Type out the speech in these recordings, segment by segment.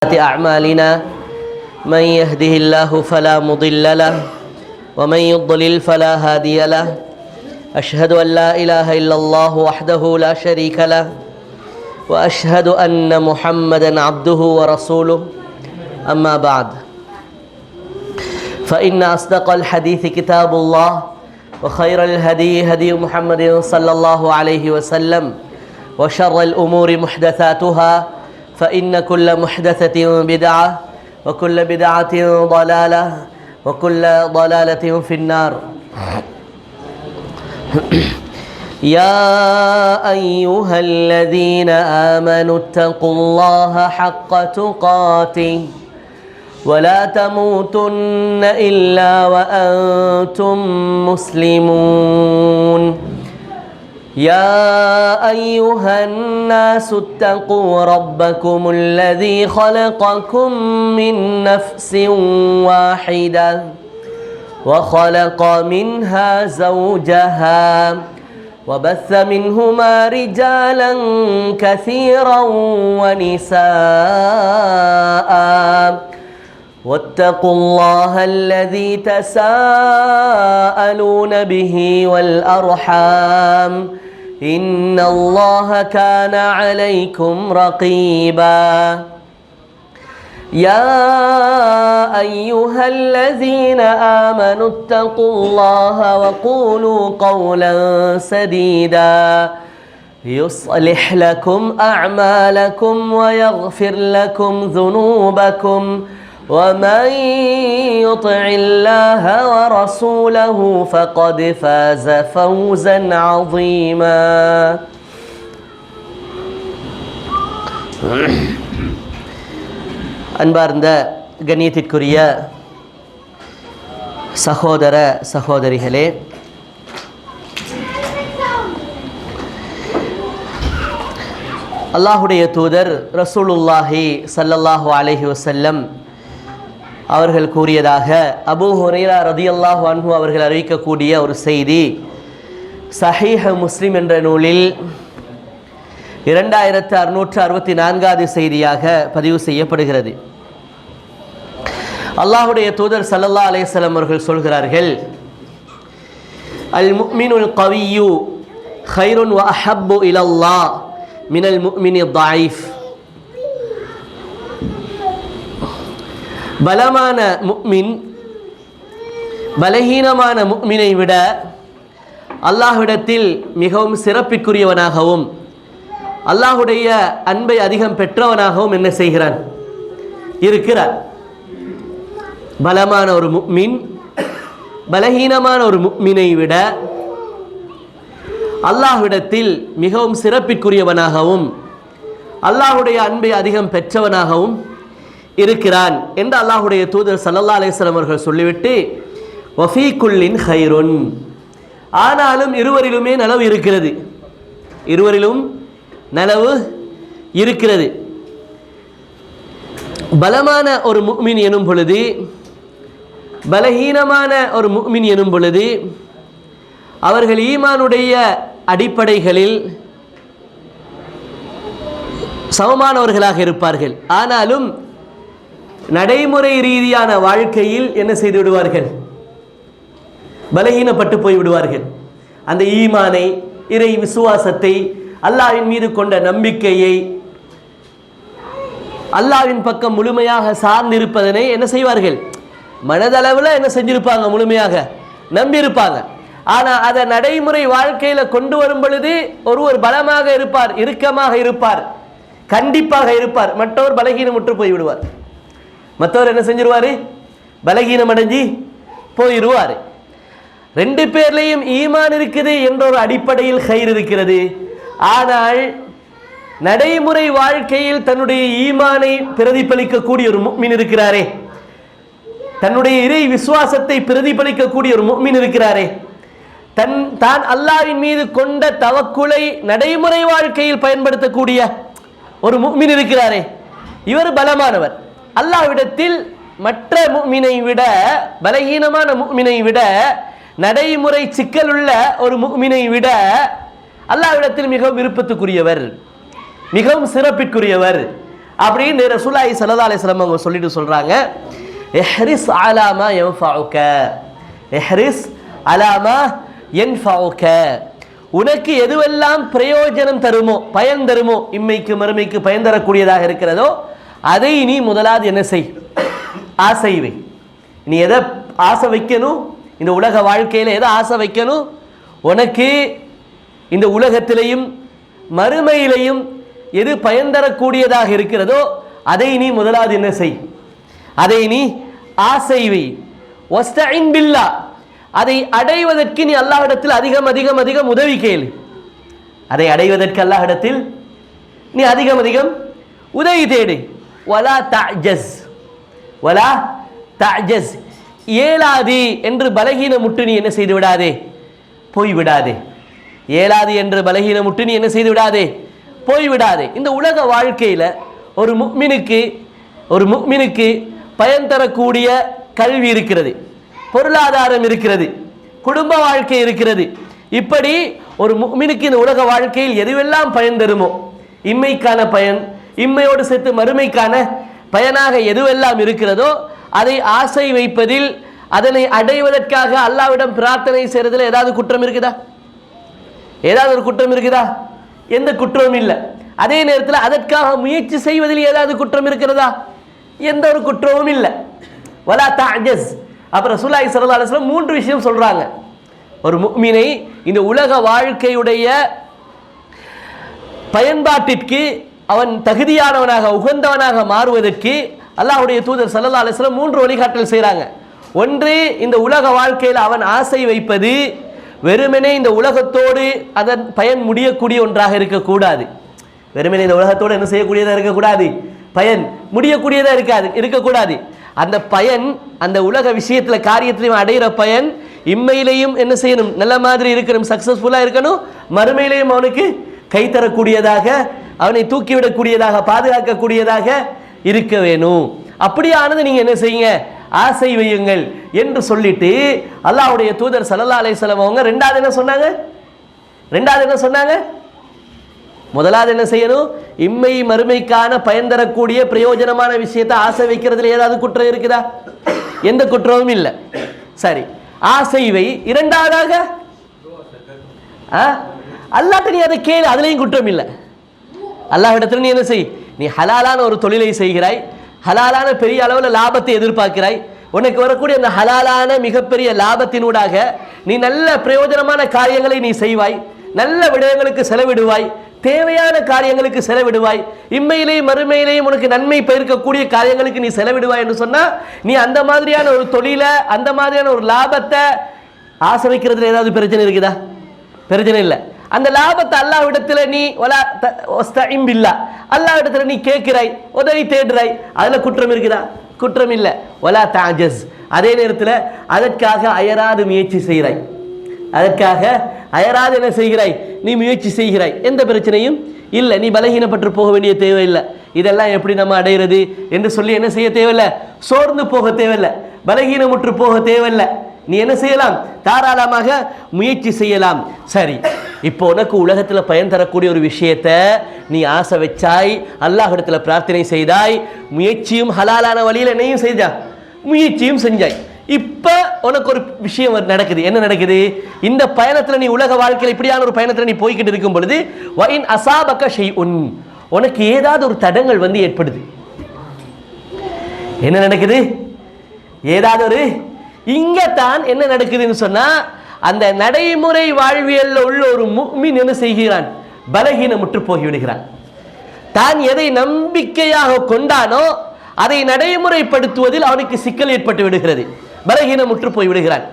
أعمالنا من يهده الله فلا مضل له ومن يضلل فلا هادي له أشهد أن لا إله إلا الله وحده لا شريك له وأشهد أن محمدا عبده ورسوله أما بعد فإن أصدق الحديث كتاب الله وخير الهدي هدي محمد صلى الله عليه وسلم وشر الأمور محدثاتها فإن كل محدثة بدعة وكل بدعة ضلالة وكل ضلالة في النار. يا أيها الذين آمنوا اتقوا الله حق تقاته ولا تموتن إلا وأنتم مسلمون. يا أيها الناس اتقوا ربكم الذي خلقكم من نفس واحدة وخلق منها زوجها وبث منهما رجالا كثيرا ونساء واتقوا الله الذي تساءلون به والأرحام إن الله كان عليكم رقيبا. يا أيها الذين آمنوا اتقوا الله وقولوا قولا سديدا يصلح لكم أعمالكم ويغفر لكم ذنوبكم ومن يطع الله ورسوله فقد فاز فوزا عظيما. அன்பார்ந்த கண்ணியத்திற்குரிய சகோதர சகோதரிகளே, அல்லாஹுடைய தூதர் ரசூலுல்லாஹி ஸல்லல்லாஹு அலைஹி வஸல்லம் அவர்கள் கூறியதாக அபூ ஹுரைரா ரதியல்லாஹு அன்ஹு அவர்கள் அறிவிக்கக்கூடிய ஒரு செய்தி சஹீஹ் முஸ்லிம் என்ற நூலில் 2664வது செய்தியாக பதிவு செய்யப்படுகிறது. அல்லாஹுடைய தூதர் ஸல்லல்லாஹு அலைஹி வஸல்லம் அவர்கள் சொல்கிறார்கள், அல் முஃமினுல் கவிய்யு கைருன் வ அஹப்பு இலல்லாஹ் மினல் முஃமினி ضعீஃப். பலமான முஃமின் பலஹீனமான முஃமினை விட அல்லாஹ்விடத்தில் மிகவும் சிறப்பிற்குரியவனாகவும் அல்லாஹுடைய அன்பை அதிகம் பெற்றவனாகவும் என்ன செய்கிறான், இருக்கிறார். பலமான ஒரு முஃமின் பலஹீனமான ஒரு முஃமினை விட அல்லாஹ்விடத்தில் மிகவும் சிறப்பிற்குரியவனாகவும் அல்லாஹுடைய அன்பை அதிகம் பெற்றவனாகவும் இருக்கிறான் என்று அல்லாஹுடைய தூதர் ஸல்லல்லாஹு அலைஹி வஸல்லம் அவர்கள் சொல்லிவிட்டு, வஃபீ குல்லின் கைருன், ஆனாலும் இருவரிலுமே நலவு இருக்கிறது, இருவரிலும் நலவு இருக்கிறது. பலமான ஒரு முஃமின் எனும் பொழுது பலஹீனமான ஒரு முஃமின் எனும் பொழுது அவர்கள் ஈமானுடைய அடிப்படைகளில் சமமானவர்களாக இருப்பார்கள். ஆனாலும் நடைமுறை ரீதியான வாழ்க்கையில் என்ன செய்து விடுவார்கள், பலஹீனப்பட்டு போய் விடுவார்கள். அந்த ஈமானை, இறை விசுவாசத்தை, அல்லாஹ்வின் மீது கொண்ட நம்பிக்கையை, அல்லாஹ்வின் பக்கம் முழுமையாக சார்ந்திருப்பதனை என்ன செய்வார்கள், மனதளவில் என்ன செஞ்சிருப்பாங்க, முழுமையாக நம்பியிருப்பாங்க. ஆனால் அதை நடைமுறை வாழ்க்கையில் கொண்டு வரும் பொழுது ஒருவர் பலமாக இருப்பார், இறுக்கமாக இருப்பார், கண்டிப்பாக இருப்பார். மற்றவர் பலகீனமுற்று போய்விடுவார். மற்றவர் என்ன செஞ்சிருவார், பலகீனம் அடைஞ்சி போயிடுவார். ரெண்டு பேர்லையும் ஈமான் இருக்குது என்ற ஒரு அடிப்படையில் கயிறு இருக்கிறது. ஆனால் நடைமுறை வாழ்க்கையில் தன்னுடைய ஈமானை பிரதிபலிக்கக்கூடிய ஒரு முஃமின் இருக்கிறாரே, தன்னுடைய இறை விசுவாசத்தை பிரதிபலிக்கக்கூடிய ஒரு முஃமின் இருக்கிறாரே, தான் அல்லாஹ்வின் மீது கொண்ட தவக்குலை நடைமுறை வாழ்க்கையில் பயன்படுத்தக்கூடிய ஒரு முஃமின் இருக்கிறாரே, இவர் பலமானவர். அல்லாஹ்விடத்தில் மற்ற முஃமினை விட, பலஹீனமான முஃமினை விட, நடைமுறை சிக்கலுள்ள ஒரு முஃமினை விட அல்லாஹ்விடத்தில் மிகவும் விருப்பத்துக்குரியவர், மிகவும் சிறப்பிற்குரியவர். அப்படின்னு ரசூலுல்லாஹி ஸல்லல்லாஹு அலைஹி வஸல்லம் அவங்க சொல்லிட்டு சொல்றாங்க, இஹ்ரிஸ் அலா மா யன்ஃபஉக, இஹ்ரிஸ் அலா மா யன்ஃபஉக, உனக்கு எதுவெல்லாம் பிரயோஜனம் தருமோ, பயன் தருமோ, இம்மைக்கு மறுமைக்கு பயன் தரக்கூடியதாக இருக்கிறதோ அதை நீ முதலாவது என்ன செய், ஆசை வை. நீ எதை ஆசை வைக்கணும், இந்த உலக வாழ்க்கையில் எதை ஆசை வைக்கணும், உனக்கு இந்த உலகத்திலையும் மறுமையிலையும் எது பயன் தரக்கூடியதாக இருக்கிறதோ அதை நீ முதலாவது என்ன செய், அதை நீ ஆசை வை. வஸ்தஇன் பில்லாஹ், அதை அடைவதற்கு நீ அல்லாஹ்விடத்தில் அதிகம் அதிகம் அதிகம் உதவி கேளு. அதை அடைவதற்கு அல்லாஹ்விடத்தில் நீ அதிகம் அதிகம் உதவி தேடு. வலா தஅஜஸ், வலா தஅஜஸ், ஏலாதி என்று பலகீனமுட்டு நீ என்ன செய்து விடாதே, போய்விடாதே. ஏலாதி என்று பலகீனமுட்டு நீ என்ன செய்து விடாதே, போய்விடாதே. இந்த உலக வாழ்க்கையில் ஒரு முஃமினுக்கு பயன் தரக்கூடிய கல்வி இருக்கிறது, பொருளாதாரம் இருக்கிறது, குடும்ப வாழ்க்கை இருக்கிறது. இப்படி ஒரு முஃமினுக்கு இந்த உலக வாழ்க்கையில் எதுவெல்லாம் பயன் தருமோ, இம்மைக்கான பயன், இம்மையோடு சேர்த்து மறுமைக்கான பயனாக எதுவெல்லாம் இருக்கிறதோ அதை ஆசை வைப்பதில், அதனை அடைவதற்காக அல்லாஹ்விடம் பிரார்த்தனை செய்யறதுல ஏதாவது குற்றம் இருக்குதா? ஏதாவது ஒரு குற்றம் இருக்குதா? எந்த குற்றமும் இல்லை. அதே நேரத்தில் அதற்காக முயற்சி செய்வதில் ஏதாவது குற்றம் இருக்கிறதா? எந்த ஒரு குற்றமும் இல்லை. வலா தஅஜஸ். அப்புறம் ரசூலுல்லாஹி ஸல்லல்லாஹு அலைஹி வஸல்லம் 3 விஷயம் சொல்றாங்க. ஒரு முஃமினை இந்த உலக வாழ்க்கையுடைய பயன்பாட்டிற்கு அவன் தகுதியானவனாக உகந்தவனாக மாறுவதற்கு அல்லாஹ்வுடைய தூதர் ஸல்லல்லாஹு அலைஹி வஸல்லம் 3 வழிகாட்டல் செய்கிறாங்க. ஒன்று, இந்த உலக வாழ்க்கையில் அவன் ஆசை வைப்பது வெறுமனே இந்த உலகத்தோடு அதன் பயன் முடியக்கூடிய ஒன்றாக இருக்கக்கூடாது. வெறுமனே இந்த உலகத்தோடு என்ன செய்யக்கூடியதாக இருக்கக்கூடாது, பயன் முடியக்கூடியதாக இருக்கக்கூடாது. அந்த பயன், அந்த உலக விஷயத்தில் காரியத்திலையும் அடைகிற பயன் இம்மையிலையும் என்ன செய்யணும், நல்ல மாதிரி இருக்கணும், சக்சஸ்ஃபுல்லாக இருக்கணும், மறுமையிலையும் அவனுக்கு கைத்தரக்கூடியதாக, அவனை தூக்கிவிடக்கூடியதாக, பாதுகாக்கக்கூடியதாக இருக்க வேணும். அப்படியானது நீங்கள் என்ன செய்யுங்க, ஆசை வையுங்கள் என்று சொல்லிட்டு அல்லாஹ்வுடைய தூதர் ஸல்லல்லாஹு அலைஹி வஸல்லம் அவங்க ரெண்டாவது என்ன சொன்னாங்க? முதலாவது என்ன செய்யணும், இம்மை மறுமைக்கான பயன் தரக்கூடிய பிரயோஜனமான விஷயத்தை ஆசை வைக்கிறதுல ஏதாவது குற்றம் இருக்குதா? எந்த குற்றமும் இல்லை. சரி, ஆசை வை. இரண்டாவதாக அல்லாஹ்ட்ட நீ அதை கேளு, அதுலேயும் குற்றம் இல்லை. அல்லாஹ்விடத்தில் நீ என்ன செய், நீ ஹலாலான ஒரு தொழிலை செய்கிறாய், ஹலாலான பெரிய அளவில் லாபத்தை எதிர்பார்க்கிறாய், உனக்கு வரக்கூடிய அந்த ஹலாலான மிகப்பெரிய லாபத்தினூடாக நீ நல்ல பிரயோஜனமான காரியங்களை நீ செய்வாய், நல்ல விடயங்களுக்கு செலவிடுவாய், தேவையான காரியங்களுக்கு செலவிடுவாய், இம்மையிலேயும் மறுமையிலேயும் உனக்கு நன்மை பெருக்கக்கூடிய காரியங்களுக்கு நீ செலவிடுவாய் என்று சொன்னால் நீ அந்த மாதிரியான ஒரு தொழிலை, அந்த மாதிரியான ஒரு லாபத்தை ஆசை வைக்கிறதுல ஏதாவது பிரச்சனை இருக்குதா? பிரச்சனை இல்லை. அந்த லாபத்தை அல்லாஹ்விடத்தில் நீ அல்லாஹ்விடத்தில் நீ கேட்கிறாய், உதவி தேடுறாய், அதில் குற்றம் இருக்குதா? குற்றம் இல்லை. வலா தஅஜஸ். அதே நேரத்தில் அதற்காக அயராது முயற்சி செய்கிறாய், அதற்காக அயராது என்ன செய்கிறாய், நீ முயற்சி செய்கிறாய், எந்த பிரச்சனையும் இல்லை. நீ பலகீனப்பட்டு போக வேண்டிய தேவையில்லை. இதெல்லாம் எப்படி நம்ம அடைகிறது என்று சொல்லி என்ன செய்ய தேவையில்லை, சோர்ந்து போக தேவையில்லை, பலகீனமுற்று போக தேவையில்லை. நீ என்ன செய்யலாம், தாராளமாக முயற்சி செய்யலாம். சரி, இப்போ உனக்கு உலகத்தில் பயன் தரக்கூடிய ஒரு விஷயத்தை நீ ஆசை வச்சாய், அல்லாஹ்விடத்தில் பிரார்த்தனை செய்தாய், முயற்சியும் ஹலாலான வழியில் என்னையும் செய்தாய், முயற்சியும் செஞ்சாய். இப்போ உனக்கு ஒரு விஷயம் நடக்குது. என்ன நடக்குது, இந்த பயணத்தில் நீ உலக வாழ்க்கையில் இப்படியான ஒரு பயணத்தில் நீ போய்கிட்டு இருக்கும் பொழுது வைன் அசாபக ஷைஉன், உனக்கு ஏதாவது ஒரு தடங்கள் வந்து ஏற்படுது. என்ன நடக்குது, ஏதாவது ஒரு, இங்கே தான் என்ன நடக்குதுன்னு சொன்னால் அந்த நடைமுறை வாழ்வியல் உள்ள ஒரு முஃமின் என்ன செய்கிறான், பலகீனமுற்று போய்விடுகிறான். தான் எதை நம்பிக்கையாக கொண்டானோ அதை நடைமுறைப்படுத்துவதில் அவனுக்கு சிக்கல் ஏற்பட்டு விடுகிறது, பலகீனமுற்று போய்விடுகிறான்.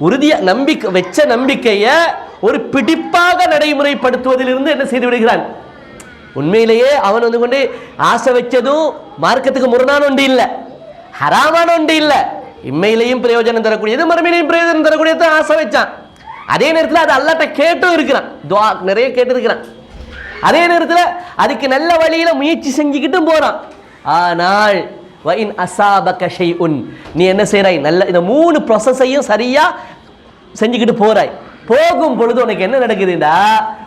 உறுதியாக வச்ச நம்பிக்கையை ஒரு பிடிப்பாக நடைமுறைப்படுத்துவதிலிருந்து என்ன செய்து விடுகிறான். உண்மையிலேயே அவன் வந்து கொண்டு ஆசை வச்சதும் மார்க்கத்துக்கு முரணான ஒன்று இல்லை, ஹராமான ஒன்று இல்லை, இம்மையிலையும் பிரயோஜனம் தரக்கூடியது, மறுமையிலையும் பிரயோஜனம் தரக்கூடியது ஆசை வச்சான். அதே நேரத்தில் அது அல்லாஹ்ட்ட கேட்டும் இருக்கிறான், துஆ நிறைய கேட்டு இருக்கிறான். அதே நேரத்தில் அதுக்கு நல்ல வழியில முயற்சி செஞ்சுக்கிட்டும் போறான். ஆனால் வைன் அசாபக ஷைஉன், நீ என்ன செய்றாய், நல்ல இந்த 3 ப்ராசஸையும் சரியா செஞ்சுக்கிட்டு போறாய். போகும் பொழுது உனக்கு என்ன நடக்குதுண்டா,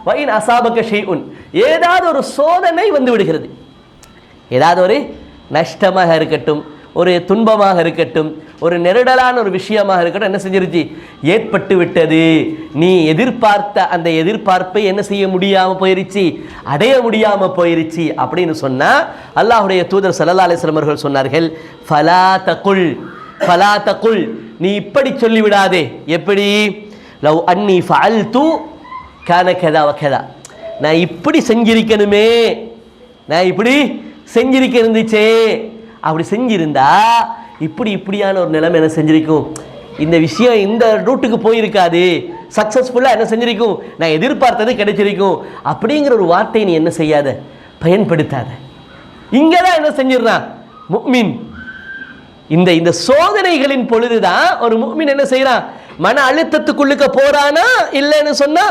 வைன் அசாபக ஷைஉன், ஏதாவது ஒரு சோதனை வந்து விடுகிறது, ஏதாவது ஒரு நஷ்டமாக இருக்கட்டும், ஒரு துன்பமாக இருக்கட்டும், ஒரு நெருடலான ஒரு விஷயமாக இருக்கட்டும், என்ன செஞ்சிருச்சு, ஏற்பட்டு விட்டது. நீ எதிர்பார்த்த அந்த எதிர்பார்ப்பை என்ன செய்ய முடியாமல் போயிருச்சு, அடைய முடியாமல் போயிருச்சு அப்படின்னு சொன்னால் அல்லாஹ்வுடைய தூதர் ஸல்லல்லாஹு அலைஹி வஸல்லம் அவர்கள் சொன்னார்கள், ஃபலா தகுல், ஃபலா தகுல், நீ இப்படி சொல்லிவிடாதே. எப்படி? லவ் அன்னி ஃபஅல்து கான கதா வகதா, நான் இப்படி செஞ்சிருக்கணுமே, நான் இப்படி செஞ்சிருக்க இருந்துச்சே, அப்படி செஞ்சிருந்தா இப்படியான ஒரு நிலைமை என்ன செஞ்சிருக்கும், இந்த விஷயம் இந்த ரூட்டுக்கு போயிருக்காது, சக்ஸஸ்ஃபுல்லாக என்ன செஞ்சிருக்கும், நான் எதிர்பார்த்தது கிடைச்சிருக்கும். அப்படிங்கிற ஒரு வார்த்தையை நீ என்ன செய்யாத, பயன்படுத்தாத. இங்கே தான் என்ன செஞ்சிடறான் முஃமின். இந்த சோதனைகளின் பொழுதுதான் ஒரு முஃமின் என்ன செய்யறான், மன அழுத்தத்துக்குள்ளுக்க போறானா இல்லைன்னு சொன்னா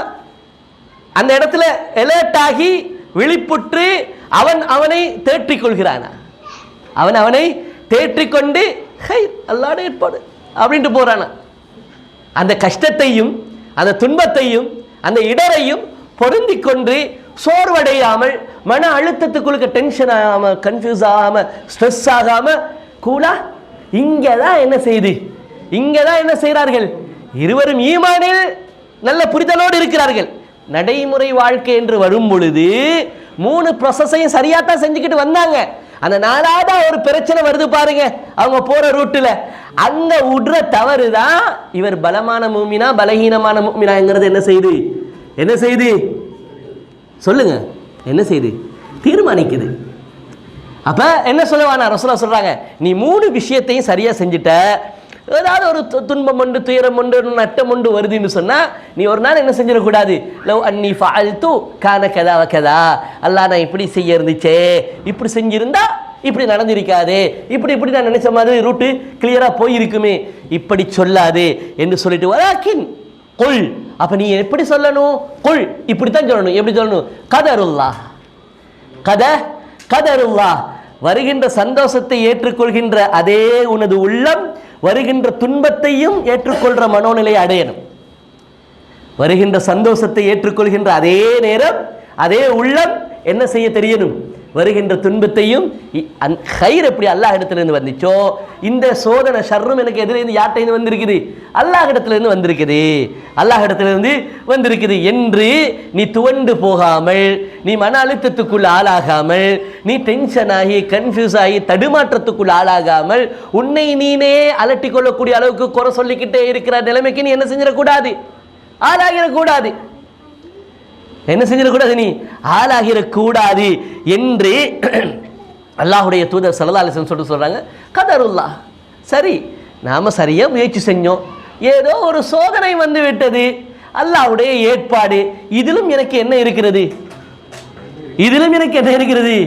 அந்த இடத்துல அலர்ட் ஆகி விழிப்புற்று அவனை தேற்றிக் கொள்கிறானா, அவனை தேற்றிக்கொண்டு ஹை அல்லாஹ்வுடைய ஏற்பாடு அப்படின்ட்டு போறானா. அந்த கஷ்டத்தையும் அந்த துன்பத்தையும் அந்த இடரையும் பொருந்தி கொண்டு சோர்வடையாமல், மன அழுத்தத்துக்குள்ள டென்ஷன் ஆகாம, கன்ஃபியூஸ் ஆகாம, ஸ்ட்ரெஸ் ஆகாம கூலா இங்கதான் என்ன செய்து, இங்கதான் என்ன செய்கிறார்கள், இருவரும் ஈமானில் நல்ல புரிதலோடு இருக்கிறார்கள். நடைமுறை வாழ்க்கை என்று வரும் பொழுது 3 ப்ராசஸையும் சரியாத்தான் செஞ்சுக்கிட்டு வந்தாங்க. அந்த 4ஆவது ஒரு பிரச்சனை வருது பாருங்க, அவங்க போற ரூட்டில் அங்க விடுற தவறு தான் இவர் பலமான மூமினா பலகீனமான மூமினாங்கிறது என்ன செய்து சொல்லுங்க, என்ன செய்து தீர்மானிக்குது. அப்ப என்ன சொல்லுவானா, ரசூலுல்லாஹ் சொல்றாங்க, நீ 3 விஷயத்தையும் சரியா செஞ்சுட்ட, ஏதாவது ஒரு துன்பம் உண்டு, துயரம் உண்டு, நட்டம் உண்டு வருதுன்னு சொன்னா நீ ஒரு நாள் என்ன செஞ்சிடக்கூடாது, லவ் அன்னி ஃபஅல்து கான கதா வகதா, அல்லாஹ் நான் இப்படி செய்ய இருந்துச்சே, இப்படி செஞ்சிருந்தா இப்படி நடந்திருக்காது, இப்படி நான் நினைச்ச மாதிரி ரூட்டு கிளியரா போயிருக்குமே, இப்படி சொல்லாது என்று சொல்லிட்டு வராக்கின் குல். அப்ப நீ எப்படி சொல்லணும், குல் இப்படித்தான் சொல்லணும். எப்படி சொல்லணும், கதருல்லாஹ், கதருல்லாஹ், வருகின்ற சந்தோஷத்தை ஏற்றுக்கொள்கின்ற அதே உனது உள்ளம் வருகின்ற துன்பத்தையும் ஏற்றுக்கொள்கிற மனோநிலையை அடையணும். வருகின்ற சந்தோஷத்தை ஏற்றுக்கொள்கின்ற அதே நேரம் அதே உள்ளம் என்ன செய்ய தெரியணும், வருகின்ற துன்பத்தையும். ஹைர் எப்படி அல்லாஹ் இடத்திலிருந்து வந்துச்சோ, இந்த சோதனை ஷர்ரும் எனக்கு எதிரிருந்து யார்கிட்ட வந்திருக்குது, அல்லாஹ் இடத்திலிருந்து வந்திருக்குது, அல்லாஹ் இடத்திலிருந்து வந்திருக்குது என்று நீ துவண்டு போகாமல், நீ மன அழுத்தத்துக்குள்ள ஆளாகாமல், நீ டென்ஷன் ஆகி கன்ஃபியூஸ் ஆகி தடுமாற்றத்துக்குள்ள ஆளாகாமல், உன்னை நீனே அலட்டி கொள்ளக்கூடிய அளவுக்கு குறை சொல்லிக்கிட்டே இருக்கிற நிலைமைக்கு நீ என்ன செஞ்சிடக்கூடாது, ஆளாகிடக்கூடாது. என்ன செஞ்சிடக்கூடாது, நீ ஆளாகிடக்கூடாது என்று அல்லாஹ்வுடைய தூதர் ஸல்லல்லாஹு அலைஹி வஸல்லம் சொல்றாங்க. கதருல்லாஹ், சரி நாம சரியா முயற்சி செஞ்சோம், ஏதோ ஒரு சோதனை வந்து விட்டது, அல்லாஹ்வுடைய ஏற்பாடு, இதிலும் எனக்கு என்ன இருக்கிறது, இதிலும் எனக்கு என்ன இருக்கிறது,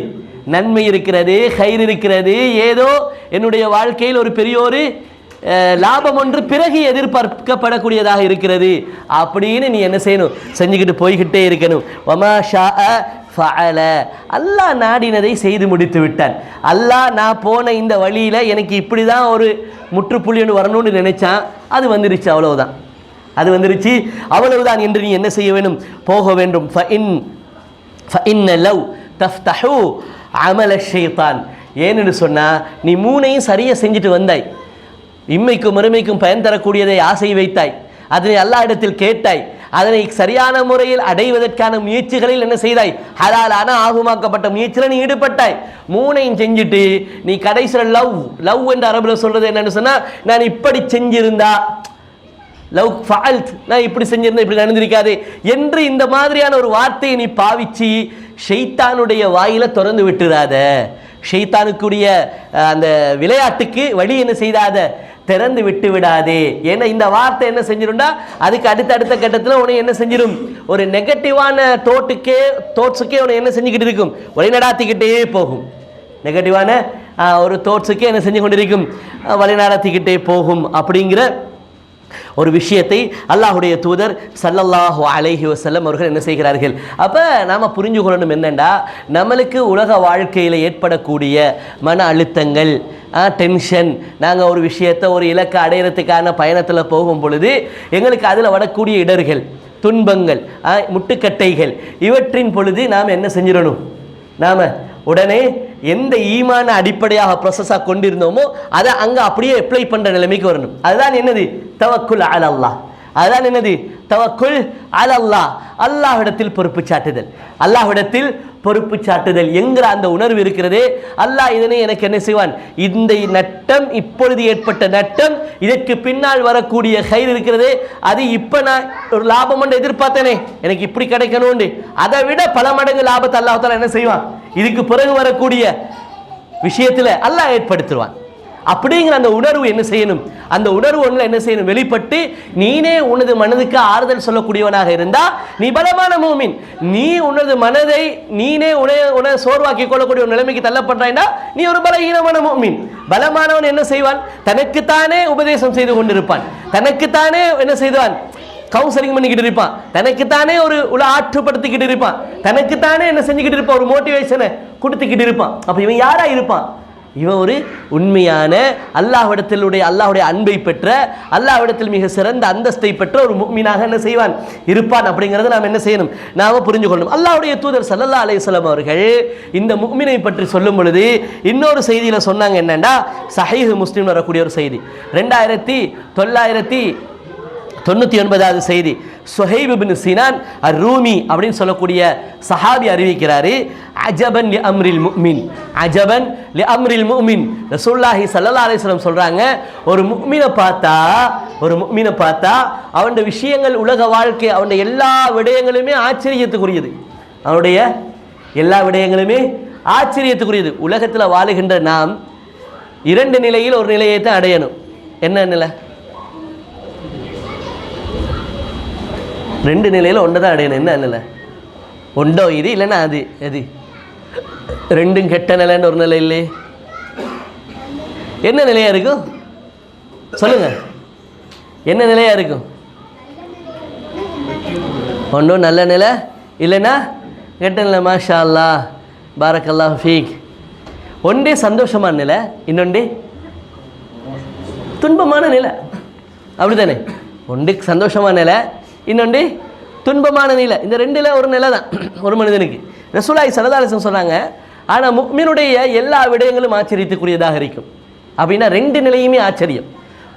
நன்மை இருக்கிறது, ஹைர் இருக்கிறது, ஏதோ என்னுடைய வாழ்க்கையில் ஒரு பெரிய ஒரு லாபம் ஒன்று பிறகு எதிர்பார்க்கப்படக்கூடியதாக இருக்கிறது அப்படின்னு நீ என்ன செய்யணும், செஞ்சுக்கிட்டு போய்கிட்டே இருக்கணும். வமா ஷாஅ ஃபஅல, அல்லாஹ் நாடினதை செய்து முடித்து விட்டான். அல்லாஹ் நான் போன இந்த வழியில் எனக்கு இப்படி தான் ஒரு முற்றுப்புள்ளி ஒன்று வரணும்னு நினைச்சான், அது வந்துருச்சு, அவ்வளவுதான், அது வந்துருச்சு, அவ்வளவுதான் என்று நீ என்ன செய்ய வேண்டும், போக வேண்டும். ஃபஇன்ன லவ் தஃப்தஹு அமல ஷைத்தான், ஏன்னு சொன்னால் நீ 3ஐயும் சரியாக செஞ்சுட்டு வந்தாய், இம்மைக்கும் மறுமைக்கும் பயன் தரக்கூடியதை ஆசை வைத்தாய், அதனை அல்லாஹ் இடத்தில் கேட்டாய், அதனை சரியான முறையில் அடைவதற்கான முயற்சிகளில் என்ன செய்தாய், ஹலாலான ஆகுமாக்கப்பட்ட முயற்சியில் நீ ஈடுபட்டாய். 3ஐயும் செஞ்சுட்டு நீ கடைசியில் லவ் என்று அரபில் சொல்றது என்னன்னு சொன்னா, நான் இப்படி செஞ்சிருந்தா, லவ் ஃபஅல்த், நான் இப்படி செஞ்சிருந்தா இப்படி நடந்திருக்காது என்று இந்த மாதிரியான ஒரு வார்த்தையை நீ பாவிச்சு ஷைத்தானுடைய வாயில திறந்து விட்டுறாத, ஷைத்தானுக்குரிய அந்த விளையாட்டுக்கு வழி என்ன செய்தாத, திறந்து விட்டு விடாதே. ஏன்னா இந்த வார்த்தை என்ன செஞ்சிரும்டா, அதுக்கு அடுத்த கட்டத்தில் உன்னை என்ன செஞ்சிடும், ஒரு நெகட்டிவான தோட்ஸுக்கே உன்னை என்ன செஞ்சுக்கிட்டு இருக்கும், வழிநடாத்திக்கிட்டே போகும். நெகட்டிவான ஒரு தோட்ஸுக்கே என்ன செஞ்சு கொண்டிருக்கும், வழிநடாத்திக்கிட்டே போகும். அப்படிங்கிற ஒரு விஷயத்தை அல்லாஹ்வுடைய தூதர் ஸல்லல்லாஹு அலைஹி வஸல்லம் அவர்கள் என்ன செய்கிறார்கள். அப்போ நாம் புரிஞ்சு கொள்ளணும் என்னென்னா, நம்மளுக்கு உலக வாழ்க்கையில் ஏற்படக்கூடிய மன அழுத்தங்கள், டென்ஷன், நாங்கள் ஒரு விஷயத்தை ஒரு இலக்கை அடையிறதுக்கான பயணத்தில் போகும் பொழுது எங்களுக்கு அதில் வரக்கூடிய இடர்கள், துன்பங்கள், முட்டுக்கட்டைகள், இவற்றின் பொழுது நாம் என்ன செஞ்சிடணும், நாம் உடனே எந்த ஈமான அடிப்படையாக ப்ரொசஸாக கொண்டிருந்தோமோ அதை அங்கே அப்படியே அப்ளை பண்ணுற நிலைமைக்கு வரணும். அதுதான் என்னது தவக்குல் அலல்லாஹ். அதுதான் என்னது தவக்குல் அலல்லாஹ். அல்லாஹ்விடத்தில் பொறுப்பு சாட்டுதல், அல்லாஹ்விடத்தில் பொறுப்பு சாட்டுதல் என்கிற அந்த உணர்வு இருக்கிறதே, அல்லாஹ் இதனை எனக்கு என்ன செய்வான், இந்த நட்டம் இப்பொழுது ஏற்பட்ட நட்டம், இதற்கு பின்னால் வரக்கூடிய கயிறு இருக்கிறதே, அது இப்போ நான் ஒரு லாபம் ஒன்று எதிர்பார்த்தேனே எனக்கு இப்படி கிடைக்கணும்னு, அதை விட பல மடங்கு லாபத்தை அல்லாஹ் தாலா என்ன செய்வான், இதுக்கு பிறகு வரக்கூடிய விஷயத்தில் அல்லாஹ் ஏற்படுத்துவான். அப்படிங்கிற அந்த உணர்வு என்ன செய்யணும், அந்த உணர்வு ஒன்றில் என்ன செய்யணும், வெளிப்பட்டு நீனே உனது மனதுக்கு ஆறுதல் சொல்லக்கூடியவனாக இருந்தா நீ பலமான மூமின். நீ உனது மனதை நீனே உன சோர்வாக்கி கொள்ளக்கூடிய ஒரு நிலைமைக்கு தள்ளப்படுறாய்னா நீ ஒரு பலகீனமான மூமின். பலமானவன் என்ன செய்வான், தனக்குத்தானே உபதேசம் செய்து கொண்டிருப்பான், தனக்குத்தானே என்ன செய்வான், கவுன்சிலிங் பண்ணிக்கிட்டு இருப்பான், தனக்குத்தானே ஒரு ஆற்றுப்படுத்திக்கிட்டு இருப்பான், தனக்குத்தானே என்ன செஞ்சுக்கிட்டு இருப்பான், ஒரு மோட்டிவேஷனை கொடுத்துக்கிட்டு இருப்பான். அப்ப இவன் யாரா இருப்பான், இவன் ஒரு உண்மையான அல்லாஹ்வுடைய அன்பை பெற்ற, அல்லாஹ்விடத்தில் மிக சிறந்த அந்தஸ்தை பெற்ற ஒரு முஃமினாக என்ன செய்வான், இருப்பான். அப்படிங்கிறத நாம் என்ன செய்யணும், நாம புரிஞ்சு கொள்ளணும். அல்லாஹ்வுடைய தூதர் ஸல்லல்லாஹு அலைஹி வஸல்லம் அவர்கள் இந்த முஃமினை பற்றி சொல்லும் பொழுது இன்னொரு செய்தியில சொன்னாங்க. என்னன்னா சஹீஹ் முஸ்லிம் வரக்கூடிய ஒரு செய்தி, 2999வது செய்தி. சுஹைப் இப்னு சினான் அர்-ரூமி அப்படின்னு சொல்லக்கூடிய சஹாபி அறிவிக்கிறாரு, அஜபன் லி அம்ரில் முஃமின், அஜபன் லி அம்ரில் முஃமின். ரசூலுல்லாஹி ஸல்லல்லாஹு அலைஹி வஸல்லம் சொல்றாங்க, ஒரு முஃமினை பார்த்தா அவனுடைய விஷயங்கள், உலக வாழ்க்கை, அவனுடைய எல்லா விடயங்களுமே ஆச்சரியத்துக்குரியது, அவனுடைய எல்லா விடயங்களுமே ஆச்சரியத்துக்குரியது. உலகத்தில் வாழுகின்ற நாம் இரண்டு நிலையில் ஒரு நிலையை தான் அடையணும். என்ன நிலை, ரெண்டு நிலையில் ஒன்று தான் அடையணும். என்ன நிலை, ஒன்றோ இது இல்லைன்னா அது, எது ரெண்டும் கெட்ட நிலைன்னு ஒரு நிலை இல்லையே, என்ன நிலையா இருக்கும் சொல்லுங்க, என்ன நிலையா இருக்கும், ஒன்றும் நல்ல நிலை இல்லைன்னா கெட்ட நிலை. மாஷா அல்லாஹ் பாரக்கல்லாஹு ஃபீக். ஒன்றே சந்தோஷமான நிலை, இன்னொன்றே துன்பமான நிலை, அப்படித்தானே? ஒன்று சந்தோஷமான நிலை, இன்னொன்று துன்பமான நிலை. இந்த ரெண்டில் ஒரு நிலை தான் ஒரு மனிதனுக்கு. ரசூலுல்லாஹி ஸல்லல்லாஹு அலைஹி வஸல்லம் சொன்னாங்க, ஆனால் முஃமினுடைய எல்லா விடயங்களும் ஆச்சரியத்துக்குரியதாக இருக்கும். அப்படின்னா ரெண்டு நிலையுமே ஆச்சரியம்.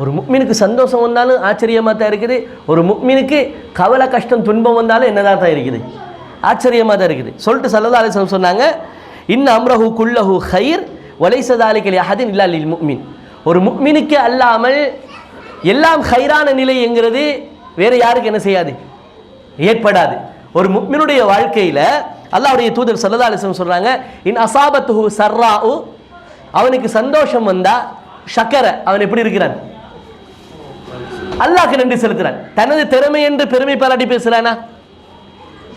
ஒரு முஃமினுக்கு சந்தோஷம் வந்தாலும் ஆச்சரியமாக தான் இருக்குது, ஒரு முஃமினுக்கு கவலை கஷ்டம் துன்பம் வந்தாலும் என்னதான் தான் இருக்குது, ஆச்சரியமாக தான் இருக்குது. சொல்லிட்டு ஸல்லல்லாஹு அலைஹி வஸல்லம் சொன்னாங்க, இன் அம்ரஹு குல்லஹு கைர் வலைஸ ஸாலிக லிஅஹதின் இல்லா லில் முஃமின். ஒரு முஃமினுக்கு அல்லாமல் எல்லாம் கைரான நிலை என்கிறது வேறு யாருக்கு என்ன செய்யாது, ஏற்படாது. ஒரு முஃமினுடைய வாழ்க்கையில் அல்லாஹ்வுடைய தூதர் ஸல்லல்லாஹு அலைஹி வஸல்லம் சொல்றாங்க, இன் அஸாபத்துஹு ஸர்ராஉ, அவனுக்கு சந்தோஷம் வந்தா ஷக்கர, அவன் எப்படி இருக்கிறான், அல்லாஹ்க்கு நன்றி செலுத்துறான். தனது திறமை என்று பெருமை பாராட்டி பேசுறானா,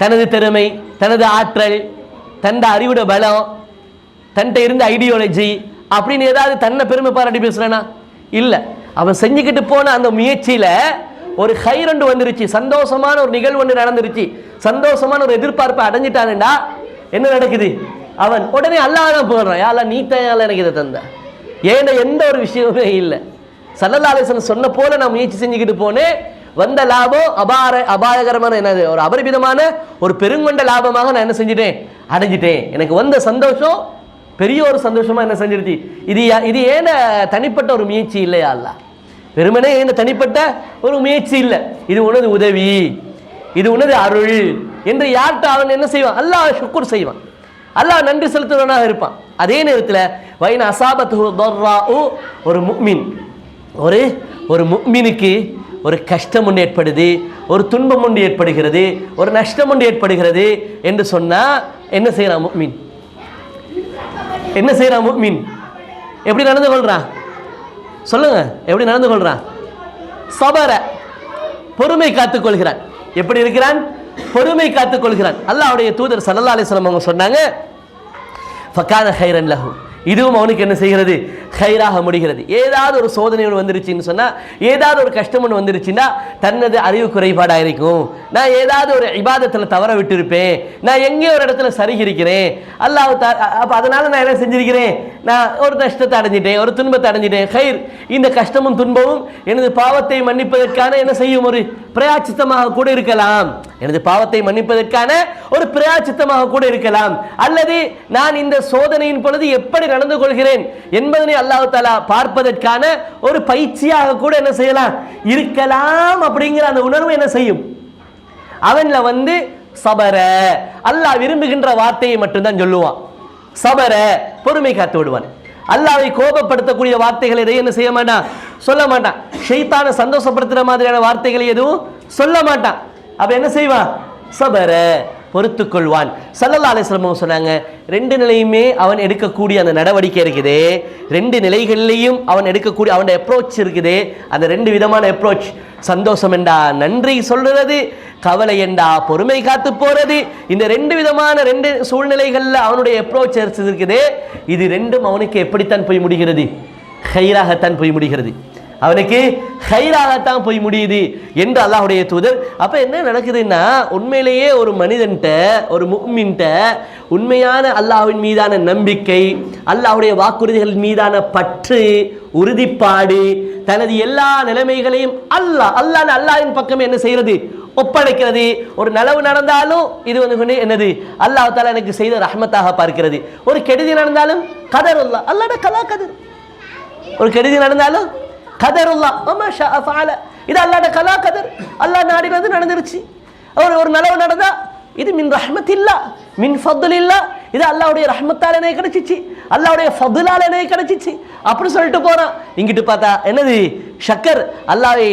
தனது திறமை, தனது ஆற்றல், தந்த அறிவுட பலம், தன்கிட்ட இருந்த ஐடியாலஜி அப்படின்னு ஏதாவது தன்னை பெருமை பாராட்டி பேசுறானா, இல்லை. அவன் செஞ்சுக்கிட்டு போன அந்த முயற்சியில ஒரு ஹைரண்டு வந்துருச்சு, சந்தோஷமான ஒரு நிகழ்வு ஒன்று நடந்துருச்சு, சந்தோஷமான ஒரு எதிர்பார்ப்பை அடைஞ்சிட்டானுண்டா என்ன நடக்குது, அவன் உடனே அல்லாஹ் தான் போடுறான், யா அல்லாஹ் நீ தான் எனக்கு இதை தந்த, ஏன்னா எந்த ஒரு விஷயமே இல்லை. ஸல்லல்லாஹு அலைஹி வஸல்லம் சொன்ன போல நான் முயற்சி செஞ்சுக்கிட்டு போனேன், வந்த லாபம் அபாயகரமான என்னது, ஒரு அபரிமிதமான ஒரு பெருங்கொண்ட லாபமாக நான் என்ன செஞ்சுட்டேன், அடைஞ்சிட்டேன். எனக்கு வந்த சந்தோஷம் பெரிய ஒரு சந்தோஷமா என்ன செஞ்சிருச்சு. இது ஏன தனிப்பட்ட ஒரு முயற்சி இல்லையா அல்லாஹ், வெறுமனே என்ன தனிப்பட்ட ஒரு முயற்சி இல்லை, இது உனது உதவி, இது உனது அருள் என்று யார்கிட்ட அவன் என்ன செய்வான், அல்லாஹ் ஷுக்குர் செய்வான், அல்லாஹ் நன்றி செலுத்துவனாக இருப்பான். அதே நேரத்தில் வைன அஸாபத்துஹு தர்ராஉ, ஒரு முஃமின், ஒரு முஃமினுக்கு ஒரு கஷ்டம் ஒன்று ஏற்படுது, ஒரு துன்பம் ஒன்று ஏற்படுகிறது, ஒரு நஷ்டம் ஒன்று ஏற்படுகிறது என்று சொன்னால் என்ன செய்யறான் முஃமின், என்ன செய்யறான் முஃமின், எப்படி நடந்து கொள்றான் சொல்லுங்க, எப்படி நடந்து கொள்றான், சபர, பொறுமை காத்துக் கொள்கிறான். எப்படி இருக்கிறான், பொறுமை காத்துக் கொள்கிறான். அல்லாஹ்வுடைய தூதர் ஸல்லல்லாஹு அலைஹி வஸல்லம் அவங்க சொன்னாங்க, ஃபகான கைரன் லஹு, இதுவும் அவனுக்கு என்ன செய்கிறது, ஹைராக முடிகிறது. ஏதாவது ஒரு சோதனை ஒன்று வந்துருச்சுன்னு சொன்னா, ஏதாவது ஒரு கஷ்டம் ஒன்று வந்துருச்சுன்னா தன்னது அறிவு குறைபாடாக இருக்கும், நான் ஏதாவது ஒரு இபாதத்தில் தவற விட்டுருப்பேன், நான் எங்கே ஒரு இடத்துல சரிகிறேன் அல்லாஹ் அப்போ அதனால நான் என்ன செஞ்சிருக்கிறேன், நான் ஒரு நஷ்டத்தை அடைஞ்சிட்டேன், ஒரு துன்பத்தை அடைஞ்சிட்டேன். ஹைர், இந்த கஷ்டமும் துன்பமும் எனது பாவத்தை மன்னிப்பதற்கான என்ன செய்யும், ஒரு பிரயாச்சித்தமாக கூட இருக்கலாம். எனது பாவத்தை மன்னிப்பதற்கான ஒரு பிரயாச்சித்தமாக கூட இருக்கலாம். அல்லது நான் இந்த சோதனையின் பொழுது எப்படி நடந்து கொள்கிறேன் என்பதனை அல்லாஹ் தஆலா பார்ப்பதற்கான ஒரு பயிற்சியாக கூட என்ன செய்யலாம், இருக்கலாம். அப்படிங்கிற அந்த உணர்வு என்ன செய்யும், அவன்ல வந்து சபர, அல்லாஹ் விரும்புகின்ற வார்த்தையை மட்டும்தான் சொல்லுவான். சபர, பொறுமை காத்து விடுவான். அல்லாஹ்வை கோபப்படுத்தக்கூடிய வார்த்தைகளை எதையும் என்ன செய்ய மாட்டான், சொல்ல மாட்டான். ஷைத்தானை சந்தோஷப்படுத்துற மாதிரியான வார்த்தைகளை எதுவும் சொல்ல மாட்டான். அப்ப என்ன செய்வான், சபர, பொறுத்துக் கொள்வான். ஸல்லல்லாஹு அலைஹி வஸல்லம் சொன்னாங்க, ரெண்டு நிலையுமே அவன் எடுக்கக்கூடிய அந்த நடவடிக்கை இருக்குதே, ரெண்டு நிலைகளிலையும் அவன் எடுக்கக்கூடிய அவனுடைய அப்ரோச் இருக்குதே, அந்த ரெண்டு விதமான அப்ரோச், சந்தோஷம் என்றா நன்றி சொல்றது, கவலை என்றா பொறுமை காத்து போறது, இந்த ரெண்டு விதமான ரெண்டு சூழ்நிலைகளில் அவனுடைய அப்ரோச் இருக்குதே, இது ரெண்டும் அவனுக்கு எப்படித்தான் போய் முடிகிறது, ஹைராகத்தான் போய் முடிகிறது, அவனுக்கு ஹைராகத்தான் போய் முடியுது என்று அல்லாஹ்வுடைய தூதர். அப்ப என்ன நடக்குதுன்னா, உண்மையிலேயே ஒரு மனிதன்ட்ட, ஒரு முஃமின்ட்ட உண்மையான அல்லாஹ்வின் மீதான நம்பிக்கை, அல்லாஹ்வுடைய வாக்குறுதிகள் மீதான பற்று, உறுதிப்பாடு, தனது எல்லா நிலைமைகளையும் அல்லாஹ்வின் பக்கம் என்ன செய்யறது, ஒப்படைக்கிறது. ஒரு நலவு நடந்தாலும் இது வந்து என்னது, அல்லாஹ் தஆலா எனக்கு செய்த ரஹ்மத்தாக பார்க்கிறது. ஒரு கெடுதி நடந்தாலும் கதருல்லாஹ், அல்லாஹ்வுடைய கலா கதர். ஒரு கெடுதி நடந்தாலும் கதருல்லாஹ் வமா ஷாஅ ஃபஅல, இது அல்லாஹ்வுடைய கலா கதர், அல்லாஹ் நாடினது நடந்துருச்சு. ஒரு நலவு நடந்தா இது மின் ரஹ்மத்தில்லாஹ் மின் ஃபضலில்லாஹ், இது அல்லாஹ்வுடைய ரஹ்மத்தால எனக்கு கிடைச்சிச்சு, அல்லாஹ்வுடைய ஃபضலால எனக்கு கிடைச்சிச்சு அப்படி சொல்லிட்டு போறான். இங்கிட்டு பார்த்தா என்னது, ஷக்கர், அல்லாஹ்வை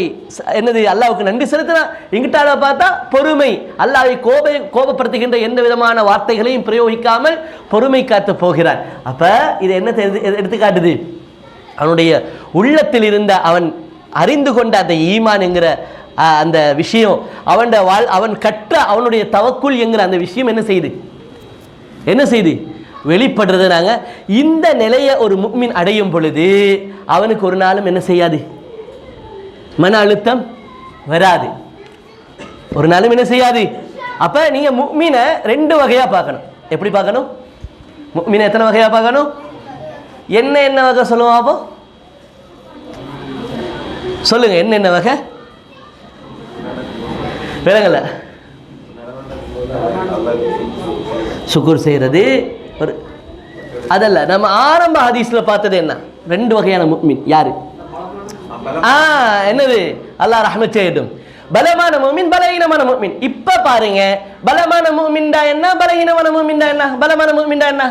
என்னது, அல்லாஹ்வுக்கு நன்றி செலுத்தினா. இங்கிட்டால பார்த்தா பொறுமை, அல்லாஹ்வை கோபப்படுத்துகின்ற எந்த விதமான வார்த்தைகளையும் பிரயோகிக்காமல் பொறுமை காத்து போகிறான். அப்ப இது என்ன எடுத்து காட்டுது, அவனுடைய உள்ளத்தில் இருந்த அவன் அறிந்து கொண்ட அந்த ஈமான் என்கிற அந்த விஷயம், அவன் கற்ற அவனுடைய தவக்குல் என்கிற அந்த விஷயம் என்ன செய்து வெளிப்படுறது. நாங்க இந்த நிலையை ஒரு முஃமின் அடையும் பொழுது அவனுக்கு ஒரு நாளும் என்ன செய்யாது, மன அழுத்தம் வராது, ஒரு நாளும் என்ன செய்யாது. அப்ப நீங்க முஃமினை ரெண்டு வகையா பார்க்கணும். எப்படி பார்க்கணும், முஃமினை எத்தனை வகையா பார்க்கணும், என்ன வகை சொல்லுவோம், அப்போ சொல்லுங்க, என்ன வகை விலங்கல, சுக்குர் செய்யறது ஒரு அதல்ல. நம்ம ஆரம்ப ஹதீஸ்ல பார்த்தது என்ன, ரெண்டு வகையான முஃமின் யாரு, என்னது, அல்லாஹ் ரஹ்மத் செய்யட்டும். பலமான முஃமின், பலஹீனமான முஃமின். இப்ப பாருங்க, பலமான முஃமின்டா என்ன, பலஹீனமான முஃமின்டா என்ன, பலமான முஃமின்டா என்ன,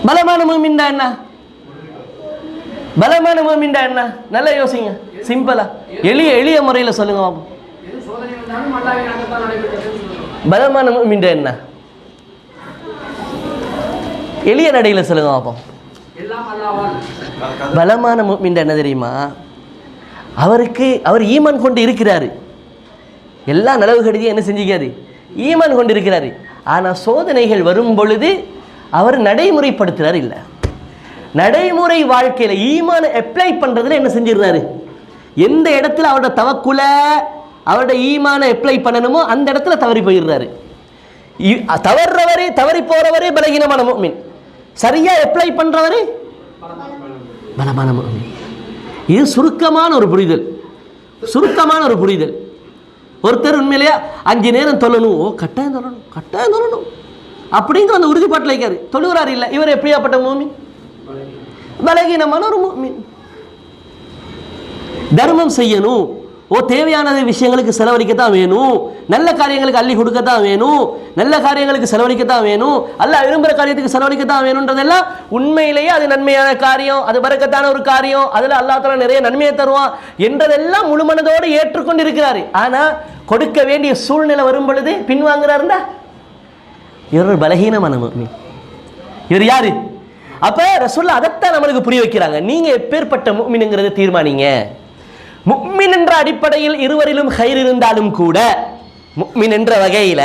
பலமான முஃமின்டா என்ன, பலமான முஃமின்டா என்ன, நல்லா யோசிங்க, சிம்பிளா எளிய முறையில் சொல்லுங்க. பலமான முஃமின்டா என்ன, எளிய நடையில் சொல்லுங்க பாப்போம். பலமான முஃமின்டா என்ன தெரியுமா, அவர் ஈமான் கொண்டு இருக்கிறாரு, எல்லா நலவு கடிதையும் என்ன செஞ்சுக்காரு, ஈமான் கொண்டு இருக்கிறாரு. ஆனால் சோதனைகள் வரும் பொழுது அவர் நடைமுறைப்படுத்துறாரு இல்லை, நடைமுறை வாழ்க்கையில் ஈமான அப்ளை பண்றதுல என்ன செஞ்சிருந்தாரு, எந்த இடத்துல அவரோட தவக்குல அவரோட ஈமான அப்ளை பண்ணணுமோ அந்த இடத்துல தவறி போயிடுறாரு. தவறி போறவரே பலகீனமான முஃமின், சரியா அப்ளை பண்றவரே பலமான முஃமின். இது சுருக்கமான ஒரு புரிதல். ஒருத்தர் உண்மையிலேயே 5 நேரம் தொழணும், கட்டாயம் தொழணும் அப்படிங்கிற அந்த உறுதிப்பாட்டில் இருக்காரு, தொழுகிறாரு இல்லை, இவர் எப்படியாப்பட்ட முஃமின், பலகீனமான ஒரு முஃமின். தர்மம் செய்யணும், தேவையான விஷயங்களுக்கு செலவழிக்கத்தான் வேணும், நல்ல காரியங்களுக்கு அள்ளி கொடுக்கத்தான் வேணும், நல்ல காரியங்களுக்கு செலவழிக்கத்தான் வேணும், அல்லாஹ் விரும்புகிற காரியத்துக்கு செலவழிக்கத்தான் வேணும்ன்றதெல்லாம் உண்மையிலேயே அது நன்மையான காரியம், அது பரக்கத்தான ஒரு காரியம், அதில் அல்லாஹ் தஆலா நிறைய நன்மையை தருவான் என்றதெல்லாம் முழு மனதோடு ஏற்றுக்கொண்டு இருக்கிறாரு. ஆனால் கொடுக்க வேண்டிய சூழ்நிலை வரும் பொழுது பின்வாங்குறாருண்டா, இவர் பலகீனமான முஃமின். இவர் யாரு? அப்ப ரசூலுல்லாஹ் அதைத்தான் நம்மளுக்கு புரிய வைக்கிறாங்க. நீங்க எப்பேற்பட்ட முஃமின்ங்கிறத தீர்மானிங்க. முஃமின் என்ற அடிப்படையில் இருவரிலும் ஹைர் இருந்தாலும் கூட, முஃமின் என்ற வகையில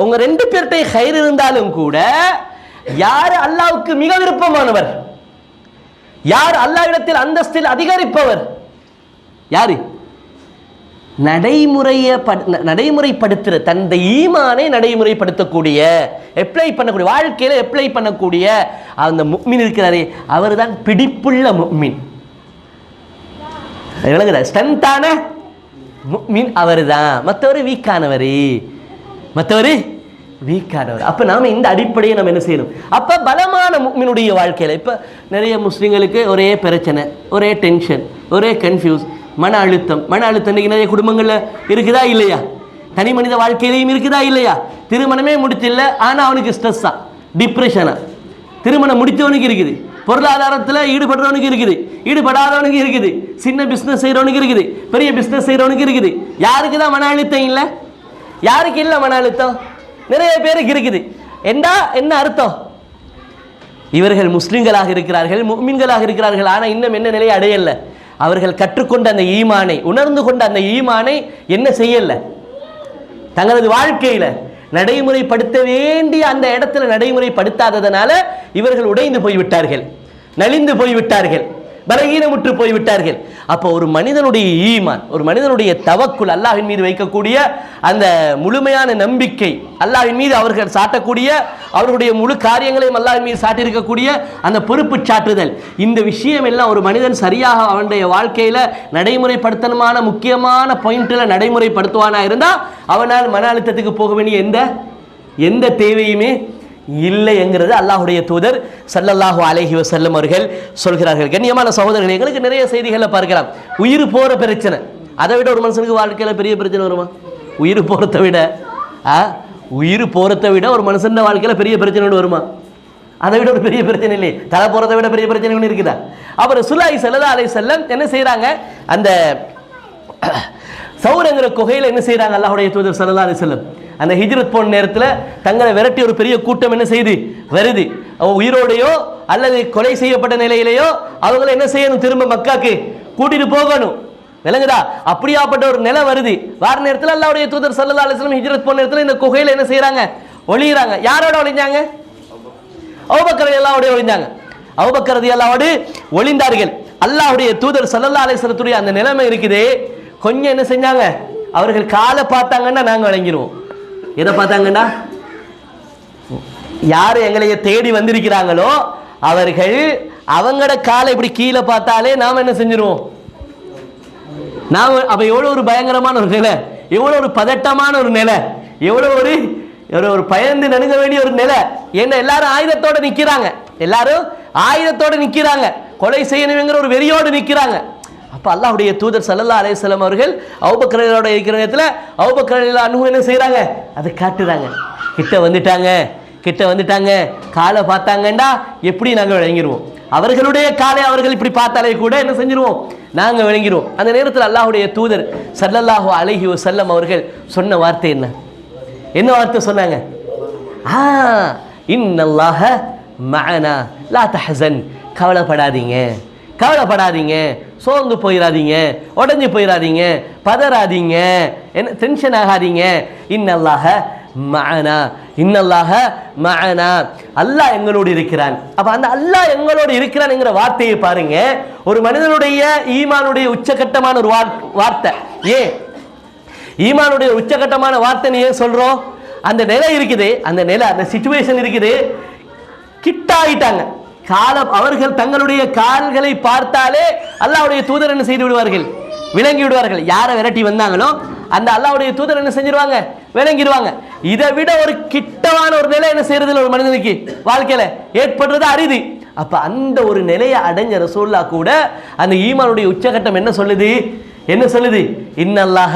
உங்க 2 பேர்கிட்ட ஹைர் இருந்தாலும் கூட யார் அல்லாஹ்வுக்கு மிக விருப்பமானவர், யார் அல்லாஹ்விடத்தில் அந்தஸ்தில் அதிகரிப்பவர், யாரு? நடைமுறைப்படுத்துற தந்த ஈமானை நடைமுறைப்படுத்தக்கூடிய, அப்ளை பண்ணக்கூடிய, வாழ்க்கையில அப்ளை பண்ணக்கூடிய அந்த முஃமின் இருக்கிறாரே அவர்தான் பிடிப்புள்ள முஃமின். ஸ்ட்ரென்த்தான முஃமின் அவர்தான். மற்றவர் வீக்கானவர். அப்ப நாம இந்த அடிப்படையை நம்ம என்ன செய்யணும்? அப்ப பலமான முஃமினுடைய வாழ்க்கையில இப்ப நிறைய முஸ்லிம்களுக்கு ஒரே பிரச்சனை, ஒரே டென்ஷன், ஒரே கன்ஃபியூஸ், மன அழுத்தம் இன்னைக்கு நிறைய குடும்பங்கள்ல இருக்குதா இல்லையா? தனி மனித வாழ்க்கையிலையும் இருக்குதா இல்லையா? திருமணமே முடிச்சில்ல, ஆனா அவனுக்கு ஸ்ட்ரெஸ்ஸா, டிப்ரெஷனா. திருமணம் முடித்தவனுக்கு இருக்குது, பொருளாதாரத்தில் ஈடுபடுறவனுக்கு இருக்குது, ஈடுபடாதவனுக்கு இருக்குது, சின்ன பிஸ்னஸ் செய்கிறவனுக்கு இருக்குது, பெரிய பிஸ்னஸ் செய்கிறவனுக்கு இருக்குது. யாருக்கு தான் மன அழுத்தம் இல்லை? யாருக்கு இல்லை மன அழுத்தம்? நிறைய பேருக்கு இருக்குது. என்ன அர்த்தம்? இவர்கள் முஸ்லிம்களாக இருக்கிறார்கள், முஃமின்களாக இருக்கிறார்கள், ஆனால் இன்னும் என்ன நிலையை அடையலை? அவர்கள் கற்றுக்கொண்ட அந்த ஈமானை, உணர்ந்து கொண்ட அந்த ஈமானை என்ன செய்யல? தங்களது வாழ்க்கையில நடைமுறைப்படுத்த வேண்டிய அந்த இடத்துல நடைமுறைப்படுத்தாததனால இவர்கள் உடைந்து போய்விட்டார்கள், நலிந்து போய்விட்டார்கள், பலகீனமுற்று போய்விட்டார்கள். அப்போ ஒரு மனிதனுடைய ஈமான், ஒரு மனிதனுடைய தவக்குல், அல்லாஹ்வின் மீது வைக்கக்கூடிய அந்த முழுமையான நம்பிக்கை, அல்லாஹ்வின் மீது அவர்கள் சாட்டக்கூடிய அவர்களுடைய முழு காரியங்களையும் அல்லாஹ்வின் மீது சாட்டியிருக்கக்கூடிய அந்த பொறுப்பு சாட்டுதல், இந்த விஷயம் எல்லாம் ஒரு மனிதன் சரியாக அவனுடைய வாழ்க்கையில நடைமுறைப்படுத்தணுமான முக்கியமான பாயிண்ட்ல நடைமுறைப்படுத்துவானா இருந்தா அவனால் மன அழுத்தத்துக்கு போக வேண்டிய எந்த தேவையுமே இல்லை என்கிறது அல்லாஹ்வுடைய தூதர் ஸல்லல்லாஹு அலைஹி வஸல்லம் அவர்கள் சொல்கிறார்கள். கண்ணியமான சகோதரர்களே, எங்களுக்கு நிறைய செய்திகளை பார்க்கலாம். உயிர் போற பிரச்சனை, அதை விட ஒரு மனுஷனுக்கு வாழ்க்கையில பெரிய பிரச்சனை வருமா? உயிர் போறதை விட ஒரு மனுஷன் வாழ்க்கையில பெரிய பிரச்சனை வருமா? அதை விட ஒரு பெரிய பிரச்சனை இல்லை. தலை போறதை விட பெரிய பிரச்சனை ஒன்று இருக்குதா? அப்புறம் ரசூலுல்லாஹி ஸல்லல்லாஹு அலைஹி வஸல்லம் என்ன செய்யறாங்க? அந்த சௌரங்கிற குகையில் என்ன செய்யறாங்க? அல்லாஹ்வுடைய தூதர் ஸல்லல்லாஹு அலைஹி வஸல்லம் அந்த ஹிஜ்ரத் போன நேரத்தில் தங்களை விரட்டி ஒரு பெரிய கூட்டம் என்ன செய்து வருது. உயிரோடையோ அல்லது கொலை செய்யப்பட்ட நிலையிலேயோ அவங்களை என்ன செய்யணும்? திரும்ப மக்காக்கு கூட்டிட்டு போகணும். விளங்குதா? அப்படியாப்பட்ட ஒரு நிலை வருது. வார நேரத்தில் அல்லாஹ்வுடைய தூதர் ஸல்லல்லாஹு அலைஹி வஸல்லம் ஹிஜ்ரத் போன நேரத்தில் இந்த குகையில் என்ன செய்யறாங்க? ஒளியறாங்க. யாரோட ஒளிஞ்சாங்க? அபூபக்கர் ரலியல்லாஹு அன்ஹு ஒளிஞ்சாங்க. அபூபக்கர் ரலியல்லாஹு அன்ஹு ஒளிந்தார்கள். அல்லாஹ்வுடைய தூதர் ஸல்லல்லாஹு அலைஹி வஸல்லத்துடைய அந்த நிலைமை இருக்குது. கொஞ்சம் என்ன செஞ்சாங்க? அவர்கள் காலை பார்த்தாங்கன்னா நாங்கள் விளங்கிடுவோம். எதை பார்த்தாங்கன்னா, யாரு எங்களைய தேடி வந்திருக்கிறாங்களோ அவர்கள் அவங்களோட காலை இப்படி கீழே பார்த்தாலே நாம் என்ன செஞ்சிருவோம்? நாம் அப்ப எவ்வளவு ஒரு பயங்கரமான ஒரு நிலை, எவ்வளவு ஒரு பதட்டமான ஒரு நிலை, எவ்வளவு ஒரு பயந்து நடுங்க வேண்டிய ஒரு நிலை. ஏன்னா எல்லாரும் ஆயுதத்தோட நிக்கிறாங்க, கொலை செய்யணுங்கிற ஒரு வெறியோடு நிற்கிறாங்க. அப்ப அல்லாஹ்வுடைய தூதர் ஸல்லல்லாஹு அலைஹி வஸல்லம் அவர்கள் அபூபக்கர் இருக்கிற நேரத்தில் அபூபக்கர் ரலியல்லாஹு என்ன செய்யறாங்க? அதை காட்டுறாங்க. கிட்ட வந்துட்டாங்க, காலை பார்த்தாங்கண்டா எப்படி நாங்கள் விளங்கிடுவோம்? அவர்களுடைய காலை அவர்கள் இப்படி பார்த்தாலே கூட என்ன செஞ்சிருவோம்? நாங்கள் விளங்கிடுவோம். அந்த நேரத்தில் அல்லாஹ்வுடைய தூதர் ஸல்லல்லாஹு அலைஹி வஸல்லம் அவர்கள் சொன்ன வார்த்தை என்ன வார்த்தை சொன்னாங்க? இன்னல்லாஹ மஅனா லா தஹஸன், கவலைப்படாதீங்க, சோர்ந்து போயிடாதீங்க, உடஞ்சி போயிடாதீங்க, பதறாதீங்க, என்ன டென்ஷன் ஆகாதீங்க. இன்னல்லாஹ மஅனா, அல்லாஹ் எங்களோடு இருக்கிறான். அப்ப அந்த அல்லாஹ் எங்களோடு இருக்கிறான் என்கிற வார்த்தையை பாருங்க. ஒரு மனிதனுடைய ஈமானுடைய உச்சகட்டமான ஒரு வார்த்தை. ஏன் ஈமானுடைய உச்சகட்டமான வார்த்தை ஏன் சொல்றோம்? அந்த நிலை இருக்குது, அந்த சிச்சுவேஷன் இருக்குது, கிட்டாயிட்டாங்க. அவர்கள் தங்களுடைய கால்களை பார்த்தாலே அல்லாஹ்வுடைய தூதர் என்ன செய்து விடுவார்கள்? விளங்கி விடுவார்கள். யாரை விரட்டி வந்தாங்களோ அந்த அல்லாஹ்வுடைய தூதர் என்ன செஞ்சிருவாங்க? விளங்கிடுவாங்க. இதை விட ஒரு கிட்டமான ஒரு நிலை என்ன செய்யறதுல ஒரு மனிதனுக்கு வாழ்க்கையில ஏற்படுறது அரிது. அப்ப அந்த ஒரு நிலையை அடைஞ்ச ரசூலுல்லாஹ் கூட அந்த ஈமானுடைய உச்சகட்டம் என்ன சொல்லுது? இன்னல்லாஹ,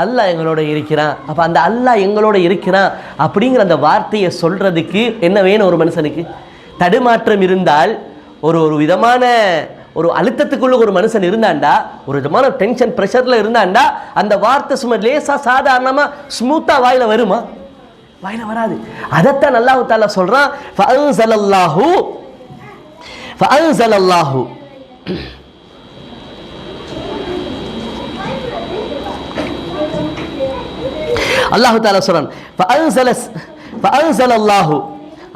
அல்லாஹ் எங்களோட இருக்கிறான். அப்ப அந்த அல்லாஹ் எங்களோட இருக்கிறான் அப்படிங்கிற அந்த வார்த்தையை சொல்றதுக்கு என்ன வேணும்? ஒரு மனுஷனுக்கு தடுமாற்றம் இருந்தால், ஒரு விதமான ஒரு அழுத்தத்துக்குள்ள ஒரு மனுஷன் இருந்தாண்டா, ஒரு விதமான டென்ஷன் பிரஷர்ல இருந்தாண்டா, அந்த வார்த்தை சும்மா லேசா சாதாரணமா ஸ்மூத்தா வாயில வருமா? வாயில வராது. அதைத்தான் அல்லாஹ் தஆலா சொல்றான், ஃபஅன்ஸலல்லாஹு அல்லாஹ் தஆலா சொல்றான், ஃபஅன்ஸலல்லாஹு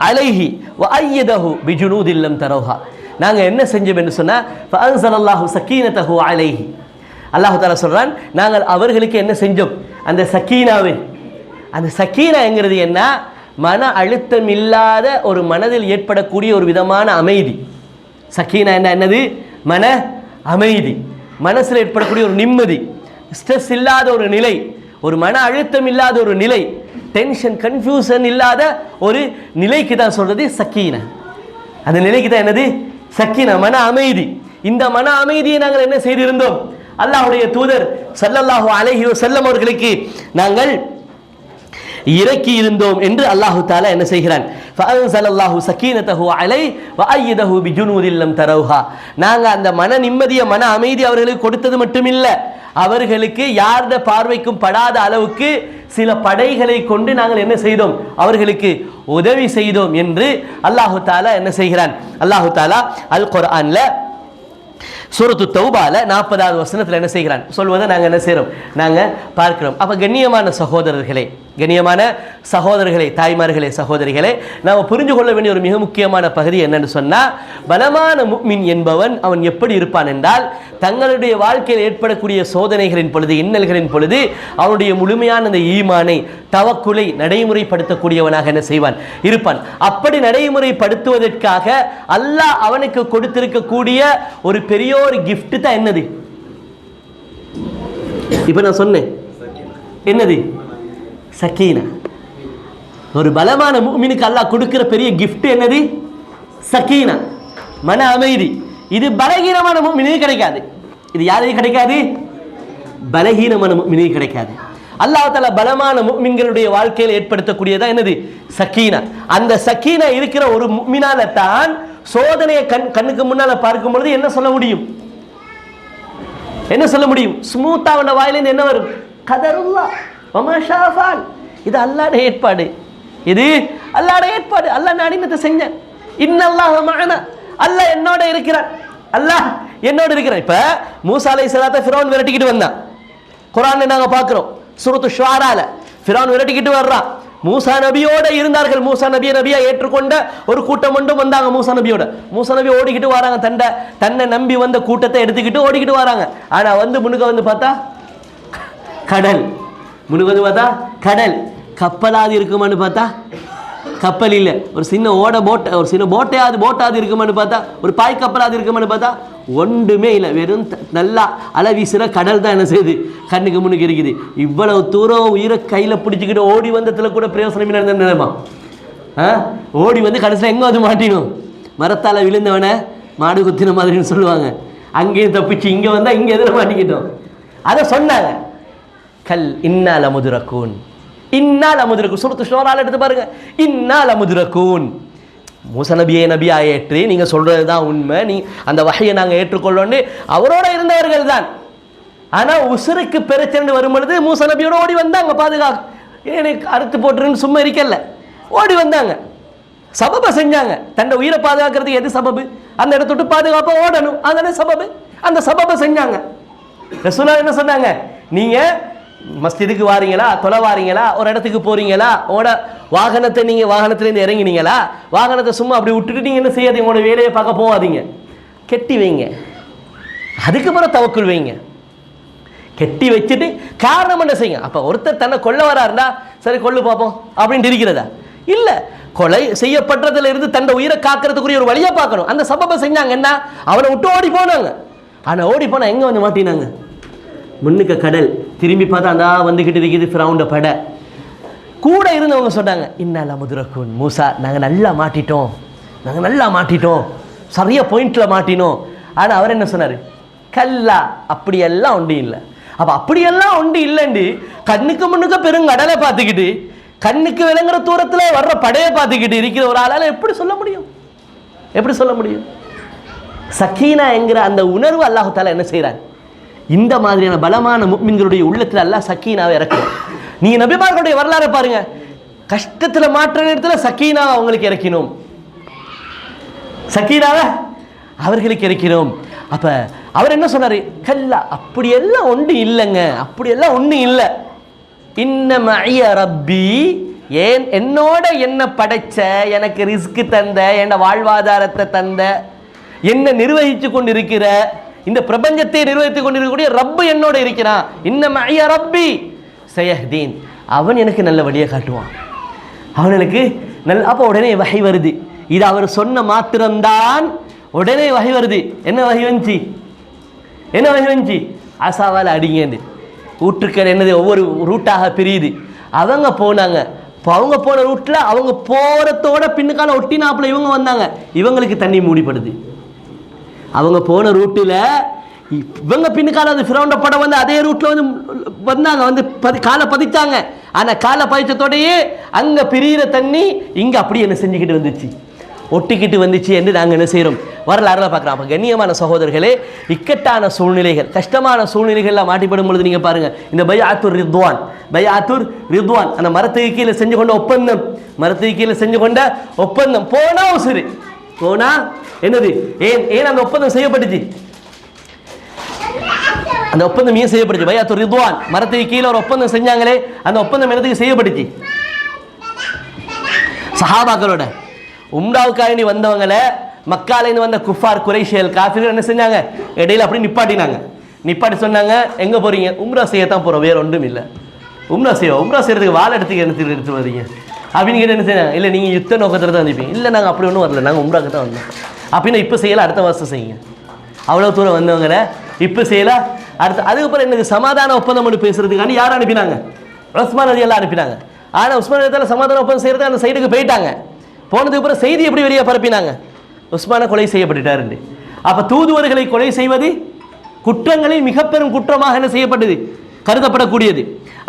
அலைஹி வஅய்யதஹு பிஜுனூதில் லம் தரவுஹா. நாங்கள் என்ன செஞ்சோம் என்று சொன்னால் ஃபஅன்ஸலல்லாஹு ஸகீனதஹு அலைஹி. அல்லாஹ் தஆலா சொல்றான், நாங்கள் அவர்களுக்கு என்ன செஞ்சோம்? அந்த சக்கீனாவை, அந்த சக்கீனாங்கிறது என்ன? மன அழுத்தம் இல்லாத ஒரு மனதில் ஏற்படக்கூடிய ஒரு விதமான அமைதி. சக்கீனா என்னது? மன அமைதி, மனசில் ஏற்படக்கூடிய ஒரு நிம்மதி, ஸ்ட்ரெஸ் இல்லாத ஒரு நிலை, ஒரு மன அழுத்தம் இல்லாத ஒரு நிலை, டென்ஷன் கன்ஃபியூஷன் இல்லாத ஒரு நிலைக்கு தான் சொல்றது சக்கீனா. அந்த நிலைக்கு தான் என்னது? சக்கீனா, மன அமைதி. இந்த மன அமைதியை நாங்கள் என்ன செய்திருந்தோம்? அல்லாஹ்வுடைய தூதர் ஸல்லல்லாஹு அலைஹி வஸல்லம் அவர்களுக்கு நாங்கள் இறக்கி இருந்தோம் என்று அல்லாஹ் தஆலா என்ன செய்கிறான்? ஃபஅன்ஸலல்லாஹு ஸகீனதஹு அலைஹி வஅய்யதஹு பிஜுனூதில் லம் தரவுஹா. நாங்க அந்த மன நிம்மதியை, மன அமைதி அவர்களுக்கு கொடுத்தது மட்டுமில்ல, அவர்களுக்கு யார்த பார்வைக்கும் படாத அளவுக்கு சில படைகளை கொண்டு நாங்கள் என்ன செய்தோம்? அவர்களுக்கு உதவி செய்தோம் என்று அல்லாஹ் தஆலா என்ன செய்கிறான்? அல்லாஹ் தஆலா அல் குர்ஆன்ல சூரத்து தௌபால 40வது வசனத்தில் என்ன செய்கிறான் சொல்வதை நாங்கள் என்ன செய்கிறோம்? நாங்கள் பார்க்கிறோம். அப்போ கண்ணியமான சகோதரர்களே, கண்ணியமான சகோதரர்களே, தாய்மார்களே, சகோதரிகளே, நாம் புரிஞ்சு கொள்ள வேண்டிய ஒரு மிக முக்கியமான பகுதி என்னன்னு சொன்னால், பலமான முஃமின் என்பவன் அவன் எப்படி இருப்பான் என்றால், தங்களுடைய வாழ்க்கையில் ஏற்படக்கூடிய சோதனைகளின் பொழுது, இன்னல்களின் பொழுது அவனுடைய முழுமையான அந்த ஈமானை, தவக்குலை நடைமுறைப்படுத்தக்கூடியவனாக என்ன செய்வான்? இருப்பான். அப்படி நடைமுறைப்படுத்துவதற்காக அல்லாஹ் அவனுக்கு கொடுத்திருக்கக்கூடிய ஒரு பெரிய ஒரு கிஃப்ட் தான் என்னது? இப்ப நான் சொன்னேன், என்னது? சக்கீனா. ஒரு பலமான முஃமினுக்கு அல்லாஹ் கொடுக்கிற பெரிய கிஃப்ட் என்னது? சக்கீனா, மன அமைதி. இது பலகீனமான முஃமினுக்கு கிடைக்காது. இது யாருக்கு கிடைக்காது? பலகீனமான முஃமினுக்கு கிடைக்காது. அல்லாஹ் தஆலா பலமான முஃமின்களுடைய வாழ்க்கையில் ஏற்படுத்தக்கூடியதா என்னது? சக்கீனா. அந்த சக்கீனா இருக்கிற ஒரு முஃமினால தான் சோதனையை கண்ணுக்கு முன்னால பார்க்கும் பொழுது என்ன சொல்ல முடியும்? என்ன சொல்ல முடியும்? ஸ்மூத்தா அவன வாயிலிருந்து என்ன வரும்? கதருல்லாஹ் வமா ஷா ஃபஅல். இது அல்லாஹ்வுடைய ஏற்பாடு, இது அல்லாஹ்வுடைய ஏற்பாடு. அல்லாஹ் நாடினதை செஞ்சேன். இன்னல்லாஹ மஅனா, அல்லாஹ் என்னோட இருக்கிறான், அல்லாஹ் என்னோட இருக்கிறான். இப்ப மூசா அலைஹிஸ்ஸலாத்தை ஃபிரௌன் விரட்டிக்கிட்டு வந்தான். குர்ஆன்ல நாங்க பார்க்கிறோம், சூரத்து ஷுஆரால ஃபிரௌன் விரட்டிக்கிட்டு வர்றான். மூசா நபியோட இருந்தார்கள். மூசா நபியா ஏற்றுக்கொண்ட ஒரு கூட்டம் ஒன்றும் வந்தாங்க மூசா நபியோட. மூசா நபி ஓடிக்கிட்டு வராங்க, தன்னை நம்பி வந்த கூட்டத்தை எடுத்துக்கிட்டு ஓடிக்கிட்டு வராங்க. ஆனா முன்னுக்கு வந்து பார்த்தா கடல், முன்னுக்கு வந்து பார்த்தா கடல். கப்பலாது இருக்குமான்னு பார்த்தா கப்பல் இல்லை. ஒரு சின்ன ஒரு சின்ன போட்டாது இருக்குமான்னு பார்த்தா, ஒரு பாய் கப்பலாது இருக்குமான்னு பார்த்தா ஒன்றுமே இல்லை. வெறும் நல்லா அலை வீசுகிற கடல் தான் என்ன செய்யுது? கண்ணுக்கு முன்னுக்கு இருக்குது. இவ்வளவு தூரம் உயிரை கையில் பிடிச்சிக்கிட்டு ஓடி வந்ததில் கூட பிரயோசனம் நடந்த நிலைமா? ஓடி வந்து கடைசியில் எங்கே வந்து மாட்டினோம்? மரத்தால் விழுந்தவனை மாடு குத்தின மாதிரின்னு சொல்லுவாங்க. அங்கேயும் தப்பிச்சு இங்கே வந்தால் இங்கே எதில் மாட்டிக்கிட்டோம். அதை சொன்னாங்க. கல் இன்னால முதுரக்கூன், இன்னால முதுரக்கூன். சூரத்து ஷூரால எடுத்து பாருங்க. இன்னால முதுரக்கூன். மூசா நபியை நபியா ஏற்று நீங்க சொல்றது தான் உண்மை, நீ அந்த வகையை நாங்கள் ஏற்றுக்கொள்ளோன்னு அவரோட இருந்தவர்கள் தான். ஆனால் உசுருக்கு பிரச்சனை வரும் பொழுது மூசா நபியோட ஓடி வந்தாங்க. எனக்கு அறுத்து போட்டுருன்னு சும்மா இருக்கல, ஓடி வந்தாங்க, சபபை செஞ்சாங்க. தன்னை உயிரை பாதுகாக்கிறதுக்கு எது சபபு? அந்த இடத்த விட்டு பாதுகாப்பா ஓடணும், அதனால சபபு. அந்த சபபை செஞ்சாங்க. ரசூலுல்லாஹ் என்ன சொன்னாங்க? நீங்க மஸ்ஜிதுக்கு வாரீங்களா, தொலை வாரீங்களா, ஒரு இடத்துக்கு போறீங்களா, உங்களோட வாகனத்தை நீங்க வாகனத்திலேருந்து இறங்கினீங்களா, வாகனத்தை சும்மா அப்படி விட்டுட்டு நீங்க என்ன செய்யாதீங்க, உங்களோட வேலையை பார்க்க போகாதீங்க, கெட்டி வைங்க. அதுக்கு பிறகு தவக்குள் வைங்க. கெட்டி வச்சுட்டு காரணம் என்ன செய்யுங்க. அப்ப ஒருத்தர் தன்னை கொல்ல வராருண்டா, சரி கொல்லு பார்ப்போம் அப்படின்ட்டு இருக்கிறதா? இல்ல, கொலை செய்யப்பட்டதுல இருந்து தன்னை உயிரை காக்கிறதுக்குரிய ஒரு வழியா பார்க்கணும். அந்த சபபை செஞ்சாங்க. என்ன? அவனை விட்டு ஓடி போனாங்க. ஆனா ஓடி போனா எங்க வந்து மாட்டினாங்க? முன்னுக்கு கடல். திரும்பி பார்த்தா அந்த வந்துகிட்டு இருக்குது ஃபிரௌன் படை. கூட இருந்தவங்க சொன்னாங்க, இன்னால முதுரக்கூன், மூசா நாங்கள் நல்லா மாட்டிட்டோம், சரியா பாயிண்ட்ல மாட்டினோம். ஆனால் அவர் என்ன சொன்னார்? கல்லா, அப்படியெல்லாம் ஒன்று இல்லை. அப்போ அப்படியெல்லாம் ஒன்று இல்லைண்டு கண்ணுக்கு முன்னுக்கு பெருங்கடலை பார்த்துக்கிட்டு, கண்ணுக்கு விளங்குற தூரத்தில் வர்ற படையை பார்த்துக்கிட்டு இருக்கிற ஒரு ஆளால் எப்படி சொல்ல முடியும்? எப்படி சொல்ல முடியும்? சக்கீனா என்கிற அந்த உணர்வு அல்லாஹ் தஆலா என்ன செய்கிறார்? இந்த மாதிரியான பலமான முஃமின்களுடைய உள்ளத்தில் அல்லாஹ் சக்கீனாவை இறக்குறார். நீங்க நபிமார்களுடைய வரலாறு பாருங்க, கஷ்டத்துல மாற்ற நேரத்துல சக்கீனாவை அவங்களுக்கு இறக்கினோம், சக்கீனாவை அவர்களுக்கு இறக்கினோம். அப்ப அவர் என்ன சொன்னாரு? கல்லா, அப்படியெல்லாம் ஒன்று இல்லைங்க, அப்படியெல்லாம் ஒன்று இல்லை. இன்ன மஇய ரப்பி ஏன் என்னோட என்ன படைச்ச, எனக்கு ரிஸ்க் தந்த, என்ன வாழ்வாதாரத்தை தந்த, என்ன நிர்வகித்து கொண்டிருக்கிற, இந்த பிரபஞ்சத்தை நிர்வகித்துக் கொண்டிருக்கக்கூடிய ரப்பு என்னோட இருக்கிறான். இன்னம ஐயா ரப்பி சயஹ்தீன், அவன் எனக்கு நல்ல வழியை காட்டுவான், அவன் எனக்கு நல்ல. அப்போ உடனே வகை வருது. இது அவர் சொன்ன மாத்திரம்தான் உடனே வகை வருது. என்ன வகை வந்துச்சு? என்ன வகை வந்துச்சு? ஆசாவால் அடிங்கன்னு ஊற்றுக்கள் என்னது ஒவ்வொரு ரூட்டாக பிரியுது. அவங்க போனாங்க. இப்போ அவங்க போன ரூட்டில் அவங்க போகிறதோட பின்னுக்கால ஒட்டினாப்புல இவங்க வந்தாங்க. இவங்களுக்கு தண்ணி மூடிப்படுது. அவங்க போன ரூட்டில் இவங்க பின்னுக்கால வந்து ஃபிரௌண்ட படம் வந்து அதே ரூட்டில் வந்து வந்தாங்க, வந்து காலை பதிச்சாங்க. ஆனால் காலை பதிச்சத்தோடையே அங்கே பிரிகிற தண்ணி இங்கே அப்படியே என்ன செஞ்சுக்கிட்டு வந்துச்சு, ஒட்டிக்கிட்டு வந்துச்சு என்று நாங்கள் என்ன செய்கிறோம், வரலாறுல பார்க்குறோம். அப்போ கண்ணியமான சகோதரர்களே, இக்கட்டான சூழ்நிலைகள், கஷ்டமான சூழ்நிலைகள்லாம் மாட்டிப்படும் பொழுது நீங்கள் பாருங்கள், இந்த பைஅத்துர் ரித்வான் அந்த மரத்துக்கு கீழே செஞ்சு கொண்ட ஒப்பந்தம், மரத்துக்கு கீழே செஞ்சு கொண்ட ஒப்பந்தம் போனா உசுறு போனா என்னது, ஏன் அந்த ஒப்பந்தம் செய்யப்பட்டுச்சு? அந்த ஒப்பந்தம் ஏன் செய்யப்பட்டுச்சு? பைஅத்துர் ரித்வான், மரத்துக்கு கீழே ஒரு ஒப்பந்தம் செஞ்சாங்களே, அந்த ஒப்பந்தம் என்னதுக்கு செய்யப்பட்டுச்சு? சஹாபாக்களோட உம்ராவுக்காண்டி வந்தவங்களை, மக்காலேருந்து வந்த குஃபார் குறைஷியல் காஃபிர்கள் என்ன செஞ்சாங்க, இடையில அப்படி நிப்பாட்டினாங்க. நிப்பாட்டி சொன்னாங்க, எங்கே போகிறீங்க? உம்ரா செய்யத்தான் போகிறோம், வேறு ஒன்றும் இல்லை. உம்ரா செய்யறதுக்கு வாழை எடுத்து வரீங்க அப்படின்னு கேட்டு என்ன செய்யாங்க, இல்லை நீங்கள் யுத்த நோக்கத்தில் தான் வந்திருப்பீங்க. இல்லை நாங்கள் அப்படி ஒன்றும் வரல, நாங்கள் உம்ராக்கு தான் வந்தோம். அப்படின்னா இப்போ செய்யலாம், அடுத்த வருஷம் செய்யுங்க. அவ்வளோ தூரம் வந்தவங்களை இப்போ செய்யலாம், அடுத்த. அதுக்கப்புறம் எனக்கு சமாதான ஒப்பந்தம் பண்ணி பேசுறதுக்காண்டி யார் அனுப்பினாங்க? உஸ்மான் ரலி எல்லாம் அனுப்பினாங்க. ஆனால் உஸ்மான் ரலி சமாதான ஒப்பந்தம் செய்கிறது அந்த சைடுக்கு போயிட்டாங்க. போனதுக்கு அப்புறம் செய்தி எப்படி வெளியே பரப்பினாங்க? உஸ்மான கொலை செய்யப்பட்டுட்டாரு. அப்போ தூதுவர்களை கொலை செய்வது குற்றங்களில் மிக பெரும் குற்றமாக என்ன செய்யப்பட்டது, கருதப்படக்கூடியது.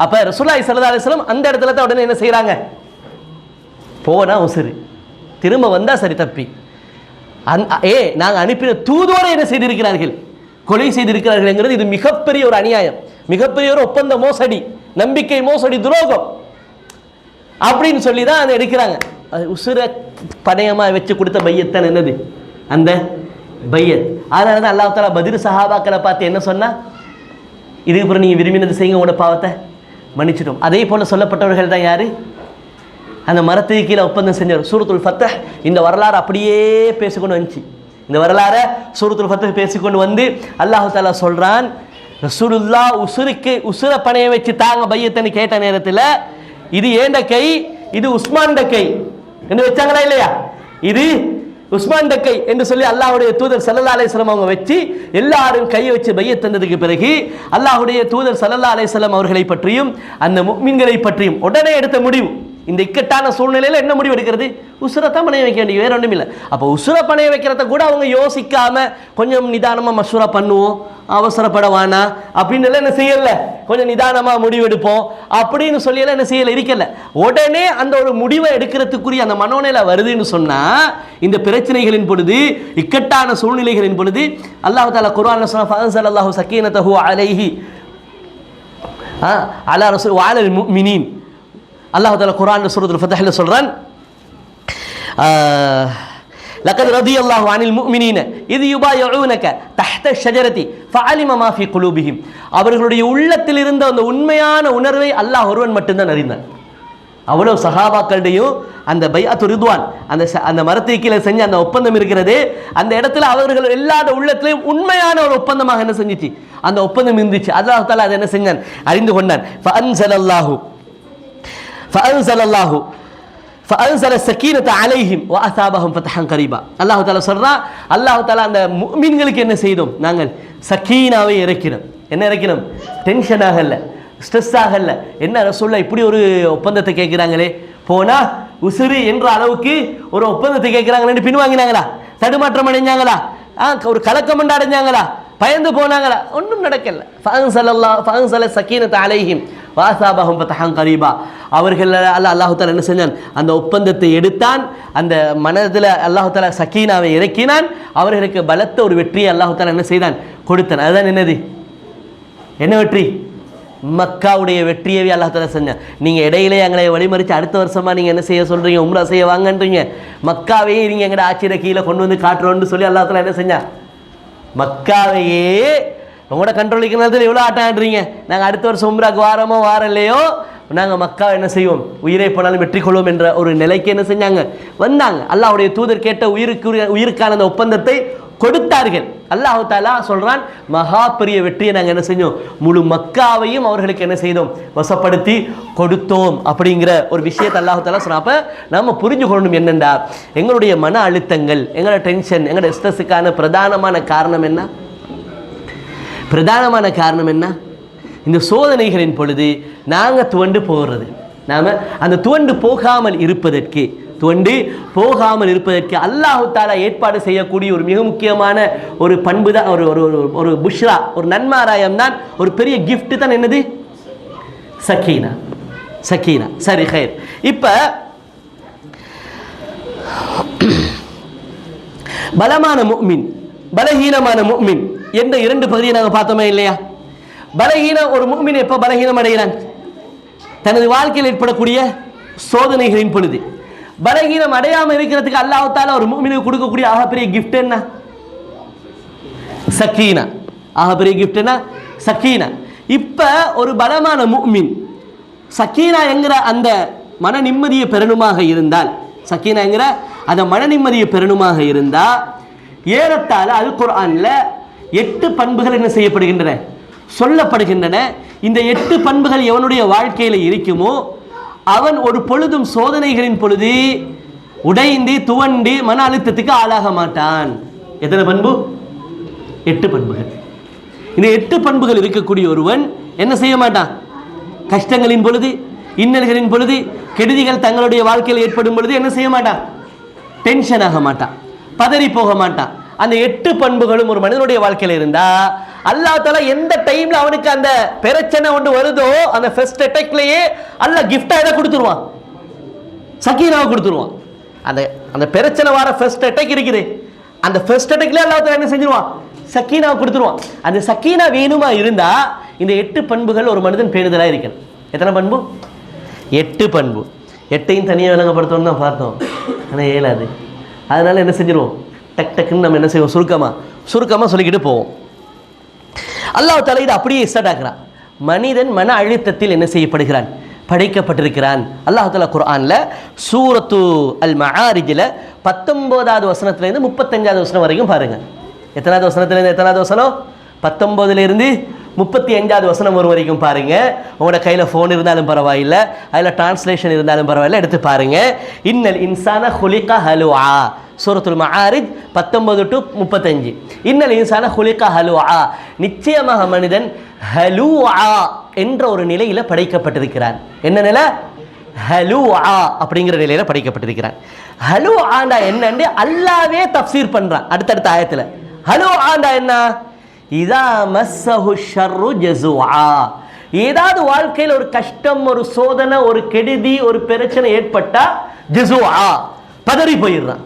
அப்போ ரசூலுல்லாஹி ஸல்லல்லாஹு அலைஹி வஸல்லம் அந்த இடத்துல தான் உடனே என்ன செய்கிறாங்க, போனா உசுறு, திரும்ப வந்தால் சரி தப்பி. நாங்கள் அனுப்பின தூதுவரை என்ன செய்திருக்கிறார்கள், கொலை செய்திருக்கிறார்கள். இது மிகப்பெரிய ஒரு அநியாயம், மிகப்பெரிய ஒரு ஒப்பந்த மோசடி, நம்பிக்கை மோசடி, துரோகம் அப்படின்னு சொல்லி தான் அதை எடுக்கிறாங்க. அது உசுர பணையமாக வச்சு கொடுத்த பையத்தான் என்னது, அந்த பையத். அதனால தான் அல்லாஹ் தஆலா பத்ர் சஹாபாக்களை பார்த்து என்ன சொன்னா, இதுக்கு அப்புறம் நீங்கள் விரும்பினது செய்யுங்க, உங்களோட பாவத்தை மன்னிச்சிட்டோம். அதே போல் சொல்லப்பட்டவர்கள் தான் யாரு, அந்த மரத்துக்கு கீழே ஒப்பந்தம் செஞ்சவர். சூரத்துல் ஃபத்ஹ் இந்த வரலாறு அப்படியே பேசிக்கொண்டு வந்துச்சு. இந்த வரலாறை சூரத்துல் ஃபத்ஹ் பேசிக்கொண்டு வந்து அல்லாஹ் தஆலா சொல்றான், ரசூலுல்லாஹ் உசுர பணைய வச்சு தாங்க பையத்தன்னு கேட்ட நேரத்தில், இது ஏண்ட கை, இது உஸ்மான் கை என்று வச்சாங்களா இல்லையா? இது உஸ்மான் கை என்று சொல்லி அல்லாஹ்வுடைய தூதர் ஸல்லல்லாஹு அலைஹி வஸல்லம் அவங்க வச்சு எல்லாரும் கையை வச்சு பையத் தந்ததுக்கு பிறகு அல்லாஹ்வுடைய தூதர் ஸல்லல்லாஹு அலைஹி வஸல்லம் அவர்களை பற்றியும் அந்த முஃமின்களை பற்றியும் உடனே எடுத்த முடிவு, இந்த இக்கட்டான சூழ்நிலையில் என்ன முடிவு எடுக்கிறது, உசுரத்தான் பணைய வைக்க வேண்டிய, வேற ஒன்றும் இல்லை. அப்போ உசுர பணைய வைக்கிறத கூட அவங்க யோசிக்காம கொஞ்சம் நிதானமாக மஷூரா பண்ணுவோம், அவசரப்படவானா அப்படின்னு எல்லாம் என்ன செய்யல, கொஞ்சம் நிதானமாக முடிவெடுப்போம் அப்படின்னு சொல்லியெல்லாம் என்ன செய்யல இருக்கல. உடனே அந்த ஒரு முடிவை எடுக்கிறதுக்குரிய அந்த மனோநிலை வருதுன்னு சொன்னா, இந்த பிரச்சனைகளின் பொழுது, இக்கட்டான சூழ்நிலைகளின் பொழுது அல்லாஹ் தஆலா குர்ஆன்ல சொன்னா, ஃபஅன்ஸலல்லாஹு ஸகீனத்தஹு அலைஹி அலா ரசூல் வ அலல் முஃமினீன். அல்லாஹ் தஆலா குர்ஆன்ல சூரத்துல் ஃபத்ஹ்ல சொல்றான், லகத் ரதியல்லாஹு அனில் முஃமினீன இத் யுபாயிஊனக தஹ்த ஷஜரதி ஃபஅலிம மா ஃபீ குலூபிஹிம். அவர்களுடைய உள்ளத்தில் இருந்த அந்த உண்மையான உணர்வை அல்லாஹ் ஒருவன் மட்டும்தான் அறிந்தான். அவ்வளோ சஹாபாக்களுடையும் அந்த பைஅத்து ரித்வான், அந்த மரத்துக்கு கீழே செஞ்ச அந்த ஒப்பந்தம் இருக்கிறது, அந்த இடத்துல அவர்கள் எல்லாத உள்ளத்திலையும் உண்மையான ஒரு ஒப்பந்தமாக என்ன செஞ்சிச்சு, அந்த ஒப்பந்தம் இருந்துச்சு. அல்லாஹ் தஆலா அதை என்ன செஞ்சான், அறிந்து கொண்டான். فأنزل السكينة عليهم وأثابهم فتحا قريبا. அல்லாஹ் தஆலா சொல்றான், அல்லாஹ் தஆலா அந்த முஃமின்களுக்கு என்ன செய்தோம், நாங்கள் சக்கீனாவை இறக்கினோம். என்ன இறக்கினோம், டென்ஷன் ஆகல, ஸ்ட்ரெஸ் ஆகல. என்ன ரசூலுல்லாஹ் இப்படி ஒரு ஒப்பந்தத்தை கேட்குறாங்களே, போனா உசுறு என்ற அளவுக்கு ஒரு ஒப்பந்தத்தை கேட்குறாங்களேன்னு பின்வாங்கினாங்களா, தடுமாற்றம் அடைஞ்சாங்களா, ஒரு கலக்கம் அடைஞ்சாங்களா, பயந்து போனாங்களா? ஒன்றும் நடக்கல. ஃபஅன்ஸல ஸகீனத அலைஹிம் வஅஸாபஹும் ஃபதஹன் கரீபா. அவர்கள் அல்லாஹ் தஆலா என்ன செஞ்சான், அந்த ஒப்பந்தத்தை எடுத்தான், அந்த மனதில் அல்லாஹ் தஆலா சக்கீனாவை இறக்கினான், அவர்களுக்கு பலத்த ஒரு வெற்றியை அல்லாஹ் தஆலா என்ன செய்தான், கொடுத்தான். அதுதான் என்னது, என்ன வெற்றி, மக்காவுடைய வெற்றியவே அல்லாஹ் தஆலா செஞ்சான். நீங்கள் இடையிலே எங்களை வழிமறித்து அடுத்த வருஷமாக நீங்கள் என்ன செய்ய சொல்கிறீங்க, உம்ரா செய்ய வாங்கன்றீங்க, மக்காவையே நீங்கள் எங்கட ஆட்சியில கீழே கொண்டு வந்து காட்டுறோன்னு சொல்லி அல்லாஹ் தஆலா என்ன செஞ்சான், மக்காவையே உங்களோட கண்ட்ரோலுக்கு நேரத்தில் எவ்வளோ ஆட்டம் ஆடுறீங்க, நாங்கள் அடுத்த வருஷம் உம்ராக்கு வாரமோ வாரம் இல்லையோ நாங்கள் மக்கா என்ன செய்வோம், உயிரை போனாலும் வெற்றி கொள்வோம் என்ற ஒரு நிலைக்கு என்ன செஞ்சாங்க, வந்தாங்க. அல்லாஹ்வுடைய தூதர் கேட்ட உயிருக்கான அந்த ஒப்பந்தத்தை கொடுத்தார்கள். அல்லாஹ் தஆலா சொல்றான், மகா பெரிய வெற்றியை நாங்கள் என்ன செஞ்சோம், முழு மக்காவையும் அவர்களுக்கு என்ன செய்தோம், வசப்படுத்தி கொடுத்தோம் அப்படிங்கிற ஒரு விஷயத்தை அல்லாஹ் தஆலா சொன்னா. அப்ப நாம புரிஞ்சு கொள்ளணும் என்னென்றா, எங்களுடைய மன அழுத்தங்கள், எங்களோட டென்ஷன், எங்களோட ஸ்ட்ரெஸ்ஸுக்கான பிரதானமான காரணம் என்ன? பிரதானமான காரணம் என்ன? இந்த சோதனைகளின் பொழுது நாங்கள் துவண்டு போகிறது. நாம அந்த துவண்டு போகாமல் இருப்பதற்கு அல்லாஹ் தஆலா ஏற்பாடு செய்யக்கூடிய ஒரு மிக முக்கியமான ஒரு பண்பு தான், ஒரு புஷ்ரா, ஒரு நன்மாராயம் தான், ஒரு பெரிய கிஃப்ட் தான். என்னது? சக்கீனா. சரி, ஹைர். இப்ப பலமான முஃமின், பலஹீனமான முஃமின் என்ற இரண்டு பகுதியை நாங்கள் பார்த்தோமே இல்லையா? ஒரு முஃமின் எப்ப பலஹீனம் அடைகிறான்? தனது வாழ்க்கையில் ஏற்படக்கூடிய சோதனைகளின் பொழுது. பலகீனம் அடையாமல் இருக்கிறதுக்கு அல்லாஹ் தஆலா ஒரு முஃமினுக்கு கொடுக்கக்கூடிய ஆகப்பெரிய கிஃப்ட் என்ன? சக்கீனா. ஆகப்பெரிய கிஃப்ட் என்ன? சக்கீனா. இப்ப ஒரு பலமான முஃமின் சக்கீனா என்கிற அந்த மன நிம்மதியை பெறணுமாக இருந்தால், சக்கீனா என்கிற அந்த மன நிம்மதியை பெறணுமாக இருந்தா, ஏறத்தாழ அல் குர்ஆன்ல 8 பண்புகள் என்ன செய்யப்படுகின்றன, சொல்லப்படுகின்றன. இந்த 8 பண்புகள் எவனுடைய வாழ்க்கையில் இருக்குமோ அவன் ஒரு பொழுதும் சோதனைகளின் பொழுது உடைந்து துவண்டு மன அழுத்தத்துக்கு ஆளாக மாட்டான். எத்தனை பண்பு? 8 பண்புகள். இந்த 8 பண்புகள் இருக்கக்கூடிய ஒருவன் என்ன செய்ய மாட்டான்? கஷ்டங்களின் பொழுது, இன்னல்களின் பொழுது, கெடுதிகள் தங்களுடைய வாழ்க்கையில் ஏற்படும் பொழுது என்ன செய்ய மாட்டான்? டென்ஷன் ஆக மாட்டான், பதறி போக மாட்டான். அந்த 8 பண்புகளும் ஒரு மனிதனுடைய வாழ்க்கையில் இருந்தா அல்லாஹ் தஆலா எந்த டைம்ல அவனுக்கு அந்த பிரச்சனை ஒன்று வருதோ அந்த ஃபர்ஸ்ட் அட்டாக்லயே அல்லாஹ் கிஃப்டா எதை கொடுத்துருவான்? சக்கீனாவை கொடுத்துருவான். அந்த பிரச்சனை வர ஃபர்ஸ்ட் அட்டாக் இருக்குது, அந்த ஃபர்ஸ்ட் அட்டாக்லயே அல்லாஹ் தஆலா என்ன செஞ்சிருவான்? சக்கீனாவை கொடுத்துருவான். அந்த சக்கீனா வேணுமா இருந்தா இந்த 8 பண்புகள் ஒரு மனிதன் பேணுதலா இருக்கணும். எத்தனை பண்பு? 8 பண்பு. 8ஐயும் தனியாக விளங்கப்படுத்தணும்னு தான் பார்த்தோம், ஆனால் ஏலாது. அதனால என்ன செஞ்சிருவோம், டக்குன்னு நம்ம என்ன செய்வோம், சுருக்கமாக சொல்லிக்கிட்டு போவோம். அல்லாஹ் தஆலா இதை அப்படியே ஸ்டார்ட் ஆக்குறான். மனிதன் மன அழுத்தத்தில் என்ன செய்யப்படுகிறான், படைக்கப்பட்டிருக்கிறான். அல்லாஹ் தஆலா குர்ஆன்ல சூரத்து அல் மஆரிஜ்ல 19வது வசனத்திலிருந்து 35வது வசனம் வரைக்கும் பாருங்க. எத்தனாவது வசனத்திலிருந்து எத்தனாவது வசனம்? 19லிருந்து 35வது வசனம் ஒரு வரைக்கும் பாருங்க. உங்களோட கையில் ஃபோன் இருந்தாலும் பரவாயில்லை, அதில் டிரான்ஸ்லேஷன் இருந்தாலும் பரவாயில்லை, எடுத்து பாருங்க. இன்னல் இன்சான ஹுலிக ஹலுஆ, சூரத்துல் மஆரிஜ் 19 to 35. இன்னல் இன்சான ஹுலிக ஹலுஆ, நிச்சயமாக மனிதன் ஹலுஆ என்ற ஒரு நிலையில படைக்கப்பட்டிருக்கிறான். என்ன நிலை? ஹலுஆ அப்படிங்கிற நிலையில படைக்கப்பட்டிருக்கிறான். ஹலுஆண்டா என்னன்னு அல்லாஹ்வே தஃப்சீர் பண்றான் அடுத்தடுத்த ஆயத்துல. ஹலுஆண்டா என்ன? இதா மஸ்ஸஹு ஷர்ரு ஜஸூஆ, ஏதாவது வாழ்க்கையில் ஒரு கஷ்டம், ஒரு சோதனை, ஒரு கெடுதி, ஒரு பிரச்சனை ஏற்பட்டா ஜஸூஆ, பதறி போயிடுறான்.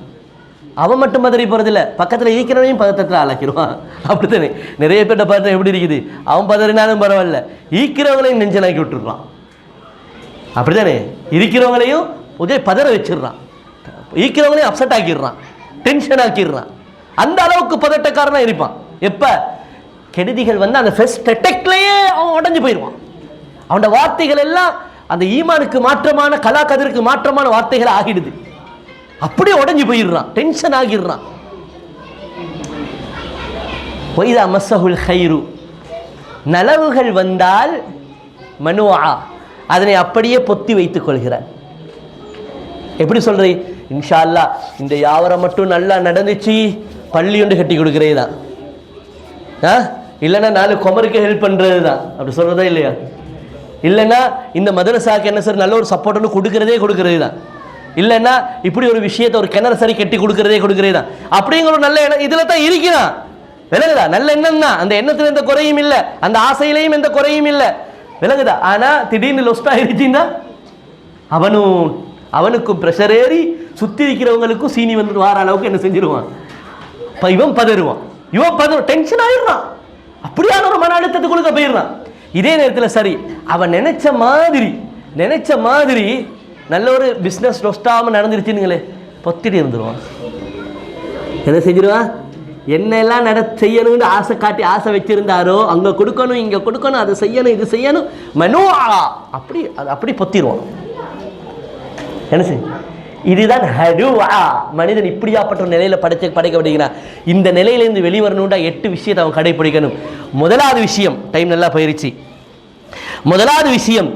அவன் மட்டும் பதறி போறதில்ல, பக்கத்தில் ஈக்கிறவனையும் பதற்றத்தில் ஆளாக்கிடுவான். அப்படித்தானே நிறைய பேர்ட்ட பதட்டம் எப்படி இருக்குது, அவன் பதறினாலும் பரவாயில்ல, ஈக்கிறவங்களையும் நெஞ்சலாக்கி விட்டுடுறான். அப்படித்தானே இருக்கிறவங்களையும் பதற வச்சிடுறான், ஈக்கிறவங்களையும் அப்செட் ஆக்கிடுறான், டென்ஷன் ஆக்கிடுறான். அந்த அளவுக்கு பதட்டக்காரனா இருப்பான். எப்ப கெடுதிகள் வந்து அந்த ஃபர்ஸ்ட் அட்டாக்லயே அவன் உடஞ்சு போயிடுவான். அவனோட வார்த்தைகள் எல்லாம் அந்த ஈமானுக்கு மாற்றமான, கலாக்கதிற்கு மாற்றமான வார்த்தைகள் ஆகிடுது. அப்படியே உடஞ்சு போயிடுறான், டென்ஷன் ஆகிடுறான். வைதா மஸ்ஸஹுல் கைரு, நலவுகள் வந்தால் மனுஆ, அதனை அப்படியே பொத்தி வைத்துக் கொள்கிறான். எப்படி சொல்றீ? இன்ஷா அல்லாஹ் இந்த யாவரம் மட்டும் நல்லா நடந்துச்சு, பள்ளி ஒன்று கட்டி கொடுக்கறே தான், இல்லைன்னா 4 கொமருக்கு ஹெல்ப் பண்றது தான். அப்படி சொல்றதா இல்லையா? இல்லைன்னா இந்த மதரசாக்கு என்ன சார் நல்ல ஒரு சப்போர்ட் ஒன்று கொடுக்கறதே தான். இல்லைன்னா இப்படி ஒரு விஷயத்தை ஒரு கிணறு சரி கட்டி கொடுக்கறதே தான். அப்படிங்கிற ஒரு நல்ல எண்ணம் இதுல தான் இருக்கிறான். விளங்குதா? நல்ல எண்ணம் தான், அந்த எண்ணத்துல எந்த குறையும் இல்லை, அந்த ஆசையிலையும் எந்த குறையும் இல்லை. விளங்குதா? ஆனா திடீர்னு லொஸ்ட் ஆயிருச்சுன்னா அவனுக்கும் ப்ரெஷர் ஏறி சுத்தி இருக்கிறவங்களுக்கும் சீனி வந்து வார அளவுக்கு என்ன செஞ்சிருவான், இவன் பதறுவான், டென்ஷன் ஆயிடுறான், அப்படியான ஒரு மன அழுத்தத்துக்குள்ள போயிடுறான். இதே நேரத்தில் சரி அவன் நினைச்ச மாதிரி நல்ல ஒரு பிஸ்னஸ் லொஸ்டாம நடந்துருச்சுங்களே, பொத்திட்டு இருந்துருவான். என்ன செஞ்சிருவான்? என்னெல்லாம் செய்யணும்னு ஆசை காட்டி ஆசை வச்சிருந்தாரோ அங்கே கொடுக்கணும், இங்கே கொடுக்கணும், அது செய்யணும், இது செய்யணும், அப்படி அது அப்படி பொத்திடுவோம். என்ன செய்ய? இதுதான் ஹடுவா. மனிதன் இப்படியாப்பட்ட ஒரு நிலையில படைக்கப்படுகிறான். இந்த நிலையிலிருந்து வெளிவரணும்டா 8 விஷயத்தை அவன் கடைபிடிக்கணும். முதலாவது விஷயம், டைம் நல்லா போயிருச்சு. முதலாவது விஷயம்,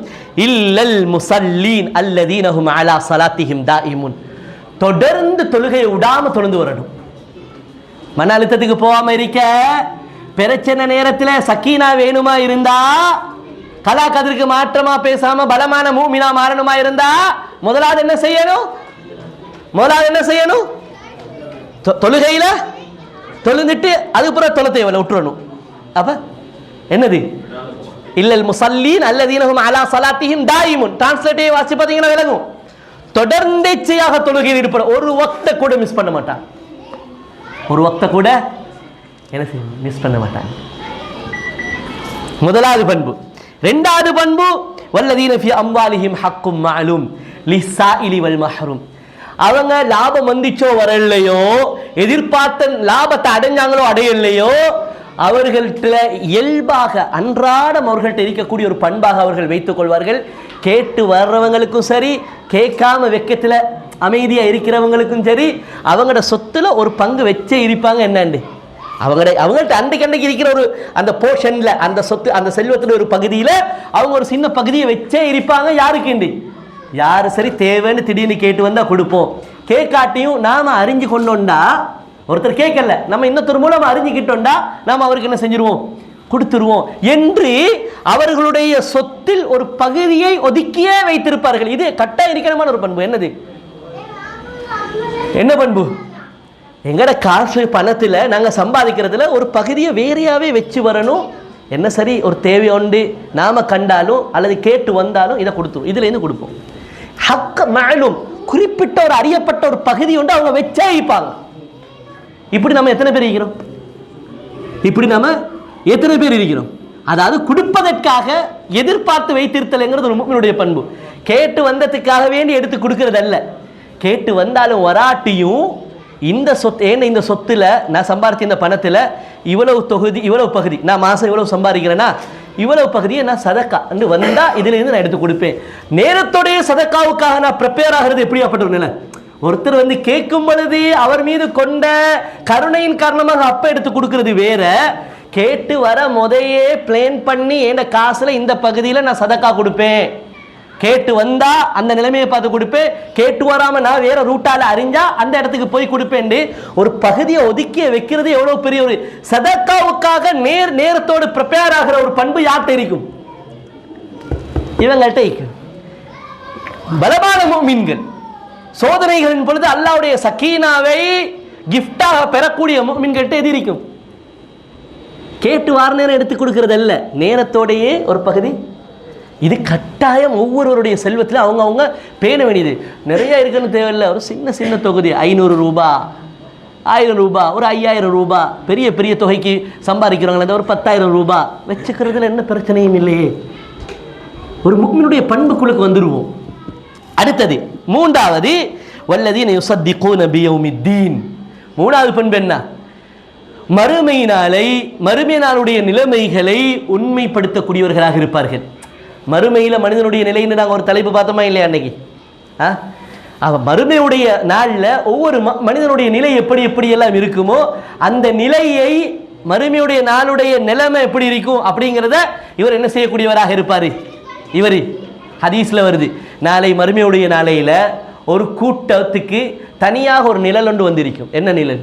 இல்லல் முஸல்லீன் அல்லதீன ஹும் அலா ஸலாத்திஹிம் தாயிமுன். தொடர்ந்து தொழுகையை விடாம தொழுந்து வரணும். மன அழுத்தத்துக்கு போகாம இருக்க, பிரச்சனை நேரத்தில் சக்கீனா வேணுமா இருந்தா, கலா கதிருக்கு மாற்றமா பேசாம பலமான மூமினா மாறணுமா இருந்தா, முதலாவது என்ன செய்யணும்? தொழுகையில தொழுந்துட்டு அதுக்கப்புறம் தொழுத்தை விட்டுறணும். அப்ப என்னது? இல்லல் முஸல்லீன் அல்லதீன ஹும் அலா ஸலாத்திஹிம் தாயிமுன். டிரான்ஸ்லேட்டே வாசி பாத்தீங்கன்னா விளங்கும். தொடர்ந்தேச்சையாக தொழுகையில் ஈடுபட, ஒரு வக்த கூட மிஸ் பண்ண மாட்டான். ஒரு வக்த கூட என்ன மிஸ் பண்ண மாட்டாங்க. முதலாவது பண்பு. இரண்டாவது பண்பு, வல்லதீன ஃபீ அம்வாலிஹிம் ஹக்கும் மஅலூம் லிஸ்ஸாயிலி வல் மஹ்ரூம். அவங்க லாபம் வந்துச்சோ வரலையோ, எதிர்பார்த்த லாபத்தை அடைஞ்சாங்களோ அடையலையோ, அவர்கள்ட்ட இயல்பாக அன்றாடம் அவர்கள்ட்ட இருக்கக்கூடிய ஒரு பண்பாக அவர்கள் வைத்துக் கொள்வார்கள். கேட்டு வர்றவங்களுக்கும் சரி, கேட்காம வெக்கத்தில் அமைதியா இருக்கிறவங்களுக்கும் சரி, அவங்களோட சொத்துல ஒரு பங்கு வச்சே இருப்பாங்க. என்னண்டு அவங்கள்ட்ட அன்றைக்கு இருக்கிற ஒரு அந்த போர்ஷன்ல, அந்த சொத்து, அந்த செல்வத்துல ஒரு பகுதியில அவங்க ஒரு சின்ன பகுதியை வச்சே இருப்பாங்க. யாருக்குண்டு? யாரு சரி தேவைன்னு திடீர்னு கேட்டு வந்தா கொடுப்போம். கேட்காட்டியும் நாம அறிஞ்சு கொண்டோண்டா, ஒருத்தர் கேட்கல, நம்ம இன்னொருத்தர் மூலம் அறிஞ்சுக்கிட்டோண்டா நாம அவருக்கு என்ன செஞ்சிருவோம்? கொடுத்துருவோம் என்று அவர்களுடைய சொத்தில் ஒரு பகுதியை ஒதுக்கியே வைத்திருப்பார்கள். இது கட்டாயம் இருக்கணுமான ஒரு பண்பு. என்னது? என்ன பண்பு? எங்கட காசு பணத்தில் நாங்கள் சம்பாதிக்கிறதுல ஒரு பகுதியை வேறையாவே வச்சு வரணும். என்ன சரி ஒரு தேவை உண்டு நாம கண்டாலும் அல்லது கேட்டு வந்தாலும் இதை கொடுத்துரும். இதுல இருந்து கொடுப்போம். ஹக்க மஅலூம், குறிப்பிட்ட ஒரு அறியப்பட்ட ஒரு பகுதி உண்டு, அவங்க வச்சே இருப்பாங்க. இப்படி நம்ம எத்தனை பேர் இருக்கிறோம்? அதாவது கொடுப்பதற்காக எதிர்பார்த்து வைத்திருத்தல்ங்கிறது ஒரு முஃமினுடைய பண்பு. கேட்டு வந்ததுக்காக வேண்டி எடுத்து கொடுக்கிறது அல்ல. கேட்டு வந்தாலும் வராட்டியும் இந்த சொத்து, ஏன்னா இந்த சொத்துல நான் சம்பாதிச்ச இந்த பணத்துல இவ்வளவு தொகுதி, இவ்வளவு பகுதி, நான் மாசம் இவ்வளவு சம்பாதிக்கிறேன்னா இவ்வளவு பகுதியை நான் சதக்கா என்று வந்தா இதுல இருந்து நான் எடுத்து கொடுப்பேன். நேரத்தோடைய சதக்காவுக்காக நான் ப்ரிப்பேர் ஆகிறது எப்படியாப்பட்ட ஒரு நிலை? ஒருத்தர் வந்து கேட்கும் பொழுது அவர் மீது கொண்ட கருணையின் காரணமாக அப்ப எடுத்து கொடுக்கிறது வேற. கேட்டு வர முதையே பிளான் பண்ணி என் காசுல இந்த பகுதியில நான் சதக்கா கொடுப்பேன், கேட்டு வந்தா அந்த நிலைமையை பார்த்து கொடுப்பேன், கேட்டு வராம நான் வேற ரூட்டால அறிஞ்சா அந்த இடத்துக்கு போய் கொடுப்பேன். ஒரு பகுதியை ஒதுக்கி வைக்கிறது எவ்வளவு பெரிய ஒரு சதக்காவுக்காக நேரத்தோடு ப்ரிப்பேர் ஆகிற ஒரு பண்பு யார்கிட்ட இருக்கும்? இவங்கள்ட்ட இருக்கும். பலமான முஃமின்கள் சோதனைகளின் பொழுது அல்லாஹ்வுடைய சக்கீனாவை கிஃப்டாக பெறக்கூடிய முஃமின்கள்ட்ட எது இருக்கும்? கேட்டு வார நேரம் எடுத்து கொடுக்கிறது அல்ல, நேரத்தோடையே ஒரு பகுதி. இது கட்டாயம் ஒவ்வொருவருடைய செல்வத்தில் அவங்க பேண வேண்டியது. நிறைய இருக்குன்னு தேவையில்லை. ஒரு சின்ன தொகுதி, 500 ரூபாய், 1000 ரூபாய், ஒரு 5000 ரூபாய், பெரிய பெரிய தொகைக்கு சம்பாதிக்கிறவங்கள ஒரு 10,000 ரூபாய் வச்சுக்கிறதுல என்ன பிரச்சனையும் இல்லையே. ஒரு முஃமினுடைய பண்புக்குழுக்கு வந்துடுவோம். அடுத்தது மூன்றாவது, வல்லதீன யுஸத்திகூன பியௌமித்தீன். மூணாவது பண்பு என்ன? மறுமை நாளுடைய நிலைமைகளை உண்மைப்படுத்தக்கூடியவர்களாக இருப்பார்கள். மறுமையில மனிதனுடைய நிலைன்னு நாங்கள் ஒரு தலைப்பு பார்த்தோமா இல்லையா அன்னைக்கு? மறுமையுடைய நாளில் ஒவ்வொரு மனிதனுடைய நிலை எப்படி எல்லாம் இருக்குமோ அந்த நிலையை, மறுமையுடைய நாளுடைய நிலைமை எப்படி இருக்கும் அப்படிங்கிறத இவர் என்ன செய்யக்கூடியவராக இருப்பார்? இவர் ஹதீஸ்ல வருது, நாளை மறுமையுடைய நாளையில ஒரு கூட்டத்துக்கு தனியாக ஒரு நிழல் ஒன்று வந்திருக்கும். என்ன நிழல்?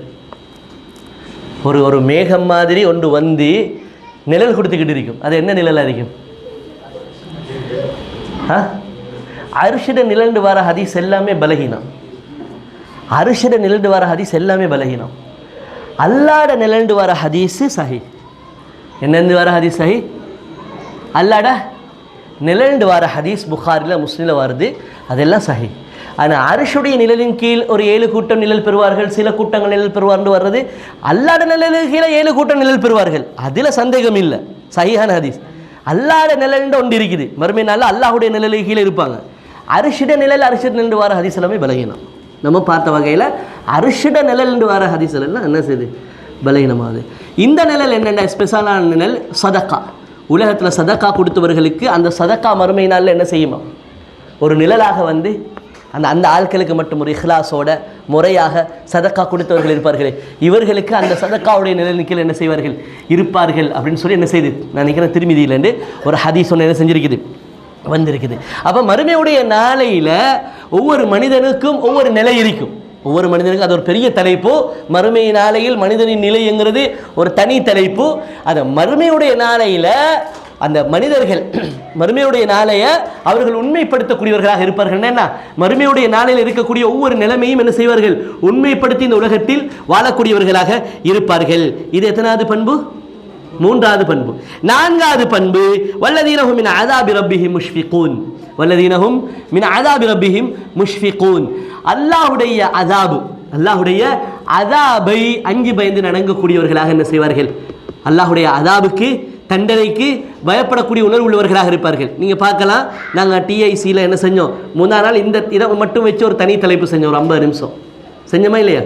ஒரு மேகம் மாதிரி ஒன்று வந்து நிழல் கொடுத்துக்கிட்டு இருக்கும். அது என்ன நிழலா இருக்கும்? அரிஷிட நிழண்டு வர ஹதீஸ் எல்லாமே பலகீனம். அரிஷிட நிழண்டு வர ஹதீஸ் எல்லாமே பலகீனம். அல்லாட நிழண்டு வர ஹதீஸ் சஹி. என்னென்று வர ஹதீஸ் சஹி? அல்லாட நிழண்டு வர ஹதீஸ் புகாரில் முஸ்லிமில் வருது, அதெல்லாம் சஹி. ஆனால் அரிஷுடைய நிழலின் கீழ் ஒரு 7 கூட்டம் நிழல் பெறுவார்கள், சில கூட்டங்கள் நிழல் பெறுவார்னு வர்றது. அல்லாட நிழலுக்கு கீழே 7 கூட்டம் நிழல் பெறுவார்கள், அதில் சந்தேகம் இல்லை, சஹீஹான ஹதீஸ். அல்லாட நிழல்னு ஒன்று இருக்குது, மறுமை நாளில் அல்லாஹுடைய நிழலுக்கு கீழே இருப்பாங்க. அரிஷிட நிழல், அரிஷிட நின்று வர ஹதீஸ் எல்லாமே பலகீனம். நம்ம பார்த்த வகையில் அரிஷிட நிழல் என்று வர ஹதீஸ் எல்லாம் என்ன செய்யுது? பலகீனமாகுது. இந்த நிழல் என்னென்ன ஸ்பெஷலான நிழல்? சதக்கா. உலகத்தில் சதக்கா கொடுத்தவர்களுக்கு அந்த சதக்கா மறுமை நாளில் என்ன செய்யுமா? ஒரு நிழலாக வந்து அந்த ஆட்களுக்கு மட்டும் ஒரு இஹ்லாஸோட முறையாக சதக்கா கொடுத்தவர்கள் இருப்பார்களே, இவர்களுக்கு அந்த சதக்காவுடைய நிழலுக்கு என்ன செய்வார்கள்? இருப்பார்கள் அப்படின்னு சொல்லி என்ன செய்யுது, நான் நினைக்கிறேன் திருமதியிலேருந்து ஒரு ஹதீஸ் ஒன்று என்ன செஞ்சிருக்குது, வந்திருக்குது. அப்போ மறுமையுடைய நாளையில் ஒவ்வொரு மனிதனுக்கும் ஒவ்வொரு நிலை இருக்கும். ஒவ்வொரு மனிதனுக்கும் அது ஒரு பெரிய தலைப்பு. மறுமை நாளையில் மனிதனின் நிலைங்கிறது ஒரு தனி தலைப்பு. அந்த மறுமையுடைய நாளையில் அந்த மனிதர்கள் மறுமையுடைய நாளைய அவர்கள் உண்மைப்படுத்தக்கூடியவர்களாக இருப்பார்கள். என்ன, மறுமையுடைய நாளையில் இருக்கக்கூடிய ஒவ்வொரு நிலைமையும் என்ன செய்வார்கள்? உண்மைப்படுத்தி இந்த உலகத்தில் வாழக்கூடியவர்களாக இருப்பார்கள். இது எத்தனாவது பண்பு? மூன்றாவது பண்பு. நான்காவது பண்பு வல்லதீனஹும் மின் அஸாபி ரப்பிஹிம் முஷ்ஃபிகூன். வல்லதீனஹும் மின் அஸாபி ரப்பிஹிம் முஷ்ஃபிகூன். அல்லாஹ்வுடைய அஸாபு, அல்லாஹ்வுடைய அஸாபை அஞ்சி பயந்து நடங்கக்கூடியவர்களாக என்ன செய்வார்கள்? அல்லாஹ்வுடைய அஸாபுக்கு, தண்டனைக்கு பயப்படக்கூடிய உணர்வு உள்ளவர்களாக இருப்பார்கள். நீங்கள் பார்க்கலாம், நாங்கள் டிஐசியில் என்ன செஞ்சோம், முந்தா நாள் இந்த இதை மட்டும் வச்சு ஒரு தனி தலைப்பு செஞ்சோம். ஒரு 50 நிமிஷம் செஞ்சோமா இல்லையா?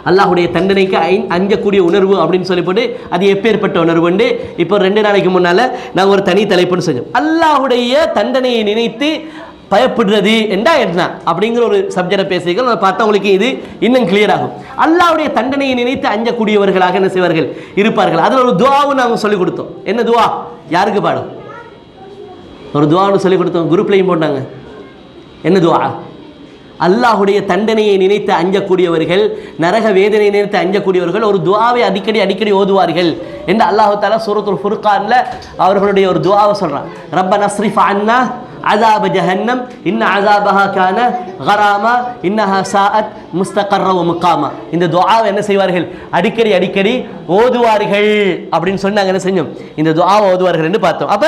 அல்லாஹுடைய தண்டனைக்கு அஞ்சக்கூடிய உணர்வு அப்படின்னு சொல்லி போட்டு அது எப்பேற்பட்ட உணர்வுண்டு இப்போ 2 நாளைக்கு முன்னால் நாங்கள் ஒரு தனி தலைப்புன்னு செஞ்சோம். அல்லாஹுடைய தண்டனையை நினைத்து பயப்படுறது என்ன என்ன அப்படிங்கிற ஒரு சப்ஜெக்டை பேசுகிறீர்கள். அதை பார்த்தா உங்களுக்கு இது இன்னும் கிளியர் ஆகும். அல்லாஹ்வுடைய தண்டனையை நினைத்து அஞ்சக்கூடியவர்களாக என்ன செய்வார்கள்? இருப்பார்கள். அதில் ஒரு துவாவும் நாங்கள் சொல்லிக் கொடுத்தோம். என்ன துவா? யாருக்கு பாடம்? ஒரு துவான்னு சொல்லிக் கொடுத்தோம், குரூப்லையும் போட்டாங்க. என்ன துவா? அல்லாஹுடைய தண்டனையை நினைத்து அஞ்சக்கூடியவர்கள், நரக வேதனை நினைத்து அஞ்சக்கூடியவர்கள் ஒரு துவாவை அடிக்கடி ஓதுவார்கள் என்று அல்லாஹ் தஆலா சூரத்துல் ஃபுர்கான்ல அவர்களுடைய ஒரு துவாவை சொல்றான். ரப்பனா ஸ்ரிஃப் அன்னா அஸாப ஜஹன்னம் இன்ன அஸாபஹா கான கராமா இன்னஹா சாஅத் முஸ்தகர்ர வ முகாமா. இந்த துஆவை என்ன செய்வார்கள்? அடிக்கடி ஓதுவார்கள் அப்படின்னு சொல்லி நாங்கள் என்ன செஞ்சோம்? இந்த துஆவை ஓதுவார்கள் என்று பார்த்தோம். அப்ப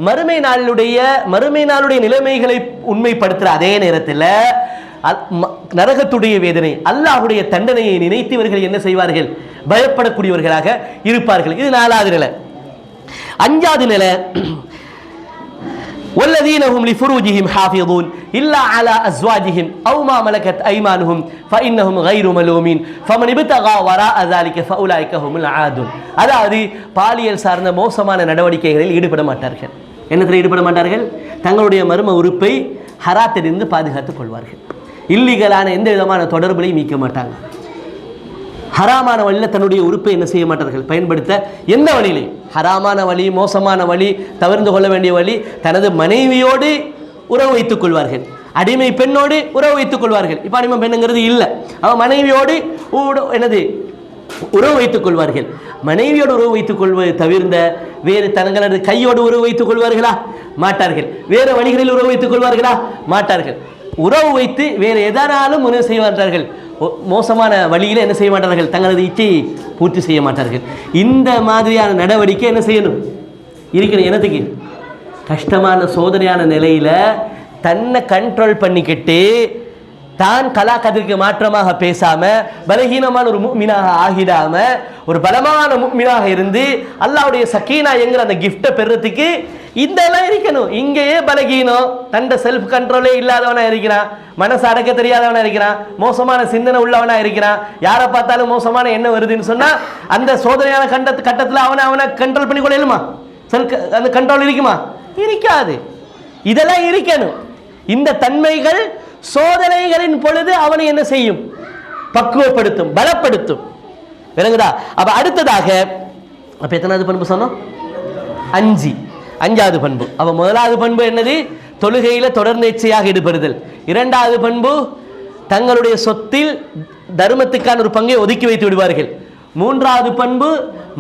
மறுமை நாளுடைய நிலைமைகளை உண்மைப்படுத்துகிற அதே நேரத்தில் நரகத்துடைய வேதனை, அல்லாஹ்வுடைய தண்டனையை நினைத்து இவர்கள் என்ன செய்வார்கள்? பயப்படக்கூடியவர்களாக இருப்பார்கள். இது 4வது நிலை. 5வது நிலை والذين هم لفروجهم حافظون إلا على أزواجهم أو ما ملكت أيمانهم فإنهم غير ملومين فمن ابتغى وراء ذلك فأولئك هم العادون. அதாவது பாலியல் சார்ந்த மோசமான நடவடிக்கைகளில் ஈடுபட மாட்டார்கள். என்னத்தில் ஈடுபட மாட்டார்கள்? தங்களுடைய மர்ம உறுப்பை ஹராத்திலிருந்து பாதுகாத்துக் கொள்வார்கள். இல்லீகலான எந்த விதமான தொடர்புகளையும் நீக்க மாட்டாங்க. ஹராமான வழியில் தன்னுடைய உறுப்பை என்ன செய்ய மாட்டார்கள்? பயன்படுத்த எந்த வழியிலையும், ஹராமான வழி, மோசமான வழி, தவிர்த்து கொள்ள வேண்டிய வழி, தனது மனைவியோடு உறவு வைத்துக் கொள்வார்கள், அடிமை பெண்ணோடு உறவு வைத்துக் கொள்வார்கள். இப்போ அடிமை பெண்ணுங்கிறது இல்லை, அவன் மனைவியோடு உறவு வைத்துக் கொள்வார்கள். மனைவியோடு உறவு வைத்துக் கொள்வது தவிர்ந்த வேறு தங்களது கையோடு உறவு வைத்துக் கொள்வார்களா? மாட்டார்கள். வேறு வழிகளில் உறவு வைத்துக் கொள்வார்களா? மாட்டார்கள். உறவு வைத்து வேறு எதனாலும் உணவு செய்ய மாட்டார்கள். மோசமான வழியில் என்ன செய்ய மாட்டார்கள்? தங்களது இச்சையை பூர்த்தி செய்ய மாட்டார்கள். இந்த மாதிரியான நடவடிக்கை என்ன செய்யணும்? இருக்கணும். என்னத்துக்கு? கஷ்டமான சோதனையான நிலையில் தன்னை கண்ட்ரோல் பண்ணிக்கிட்டு தான் கலாக்கதிற்கு மாற்றமாக பேசாம, பலகீனமான ஒரு முஃமினாக ஆகிடாம, ஒரு பலமான முஃமினாக இருந்து அல்லாஹ்வுடைய சக்கீனா என்கிற அந்த கிஃப்டை பெறத்துக்கு இதெல்லாம் இருக்கணும். இங்கேயே பலகீனம், தன்னை செல்ஃப் கண்ட்ரோலே இல்லாதவனா இருக்கிறான், மனசு அடக்க தெரியாதவனா இருக்கிறான், மோசமான சிந்தனை உள்ளவனா இருக்கிறான், யாரை பார்த்தாலும் மோசமான எண்ணம் வருதுன்னு சொன்னா அந்த சோதனையான கட்டத்தில் அவனை கண்ட்ரோல் பண்ணி கொள்ளலுமா? அந்த கண்ட்ரோல் இருக்குமா? இருக்காது. இதெல்லாம் இருக்கணும். இந்த தன்மைகள் சோதனைகளின் பொழுது அவனை என்ன செய்யும்? பக்குவப்படுத்தும், பலப்படுத்தும். விளங்குதா? அப்ப அடுத்ததாக அப்ப எத்தனாவது பண்பு சொன்னோம்? 5வது பண்பு. அப்ப முதலாவது பண்பு என்னது? தொழுகையில தொடர்நேர்ச்சையாக ஈடுபடுதல். 2வது பண்பு தங்களுடைய சொத்தில் தர்மத்துக்கான ஒரு பங்கை ஒதுக்கி வைத்து விடுவார்கள். 3வது பண்பு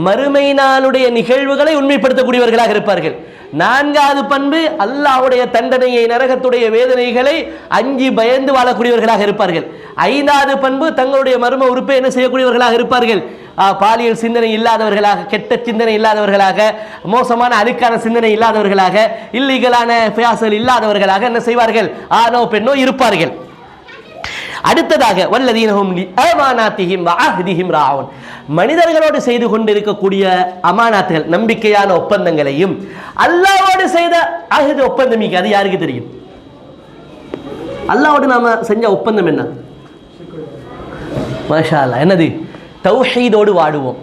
மறுமை நாளுடைய நிகழ்வுகளை உண்மைப்படுத்தக்கூடியவர்களாக இருப்பார்கள். 4வது பண்பு அல்லாஹ்வுடைய தண்டனையை, நரகத்துடைய வேதனைகளை அஞ்சி பயந்து வாழக்கூடியவர்களாக இருப்பார்கள். 5வது பண்பு தங்களுடைய மர்ம உறுப்பை என்ன செய்யக்கூடியவர்களாக இருப்பார்கள்? பாலியல் சிந்தனை இல்லாதவர்களாக, கெட்ட சிந்தனை இல்லாதவர்களாக, மோசமான அழுக்கான சிந்தனை இல்லாதவர்களாக, இல்லீகலான பிரயாசங்கள் இல்லாதவர்களாக என்ன செய்வார்கள்? ஆணோ பெண்ணோ இருப்பார்கள். அடுத்ததாக வல்லதீனஹும் லிஅமானாத்திஹிம் வஅஹ்திஹிம் ராஊன். மனிதர்களோடு செய்து கொண்டிருக்கக்கூடிய அமானாத்துகள், நம்பிக்கையான ஒப்பந்தங்களையும் அல்லாஹ்வோடு செய்த அஹ்து ஒப்பந்தம், அது யாருக்கு தெரியும்? அல்லாஹ்வோடு நாம செஞ்ச ஒப்பந்தம் என்ன? மாஷா அல்லாஹ். என்னது? தௌஹீதோடு வாடுவோம்,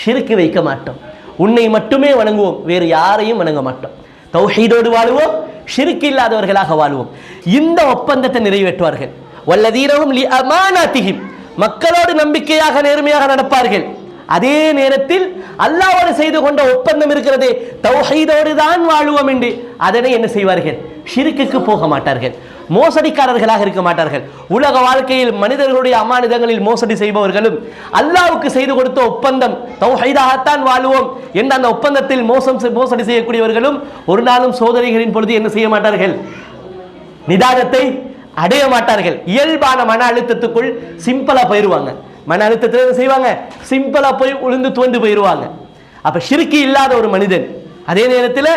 ஷிர்க் வைக்க மாட்டோம், உன்னை மட்டுமே வணங்குவோம், வேறு யாரையும் வணங்க மாட்டோம், தௌஹீதோடு வாழுவோம், ஷிர்க் இல்லாதவர்களாக வாழுவோம். இந்த ஒப்பந்தத்தை நிறைவேற்றுவார்கள். வல்லதீனஹும் லிஅமானாத்திஹிம், மக்களோடு நம்பிக்கையாக நேர்மையாக நடப்பார்கள். அதே நேரத்தில் அல்லாஹ்வோடு செய்து கொண்ட ஒப்பந்தம் இருக்கிறதே, தௌஹீதோடு தான் வாழுவோம் என்று, அதனை என்ன செய்வார்கள்? ஷிர்க்குக்கு போக மாட்டார்கள், மோசடிக்காரர்களாக இருக்க மாட்டார்கள். உலக வாழ்க்கையில் மனிதர்களுடைய அமானிதங்களில் மோசடி செய்பவர்களும் அல்லாஹ்வுக்கு செய்து கொடுத்த ஒப்பந்தம் தௌஹீதாகத்தான் வாழுவோம் என்ற அந்த ஒப்பந்தத்தில் மோசடி செய்யக்கூடியவர்களும் ஒரு நாளும் சோதனைகளின் பொழுது என்ன செய்ய மாட்டார்கள்? நிதானத்தை அடைய மாட்டார்கள். இயல்பான மன அழுத்தத்துக்குள் சிம்பிளா போயிருவாங்க. மன அழுத்தத்தில் என்ன செய்வாங்க? சிம்பிளா போய் உளுந்து துவண்டு போயிருவாங்க. அப்ப ஷிர்க் இல்லாத ஒரு மனிதன், அதே நேரத்தில்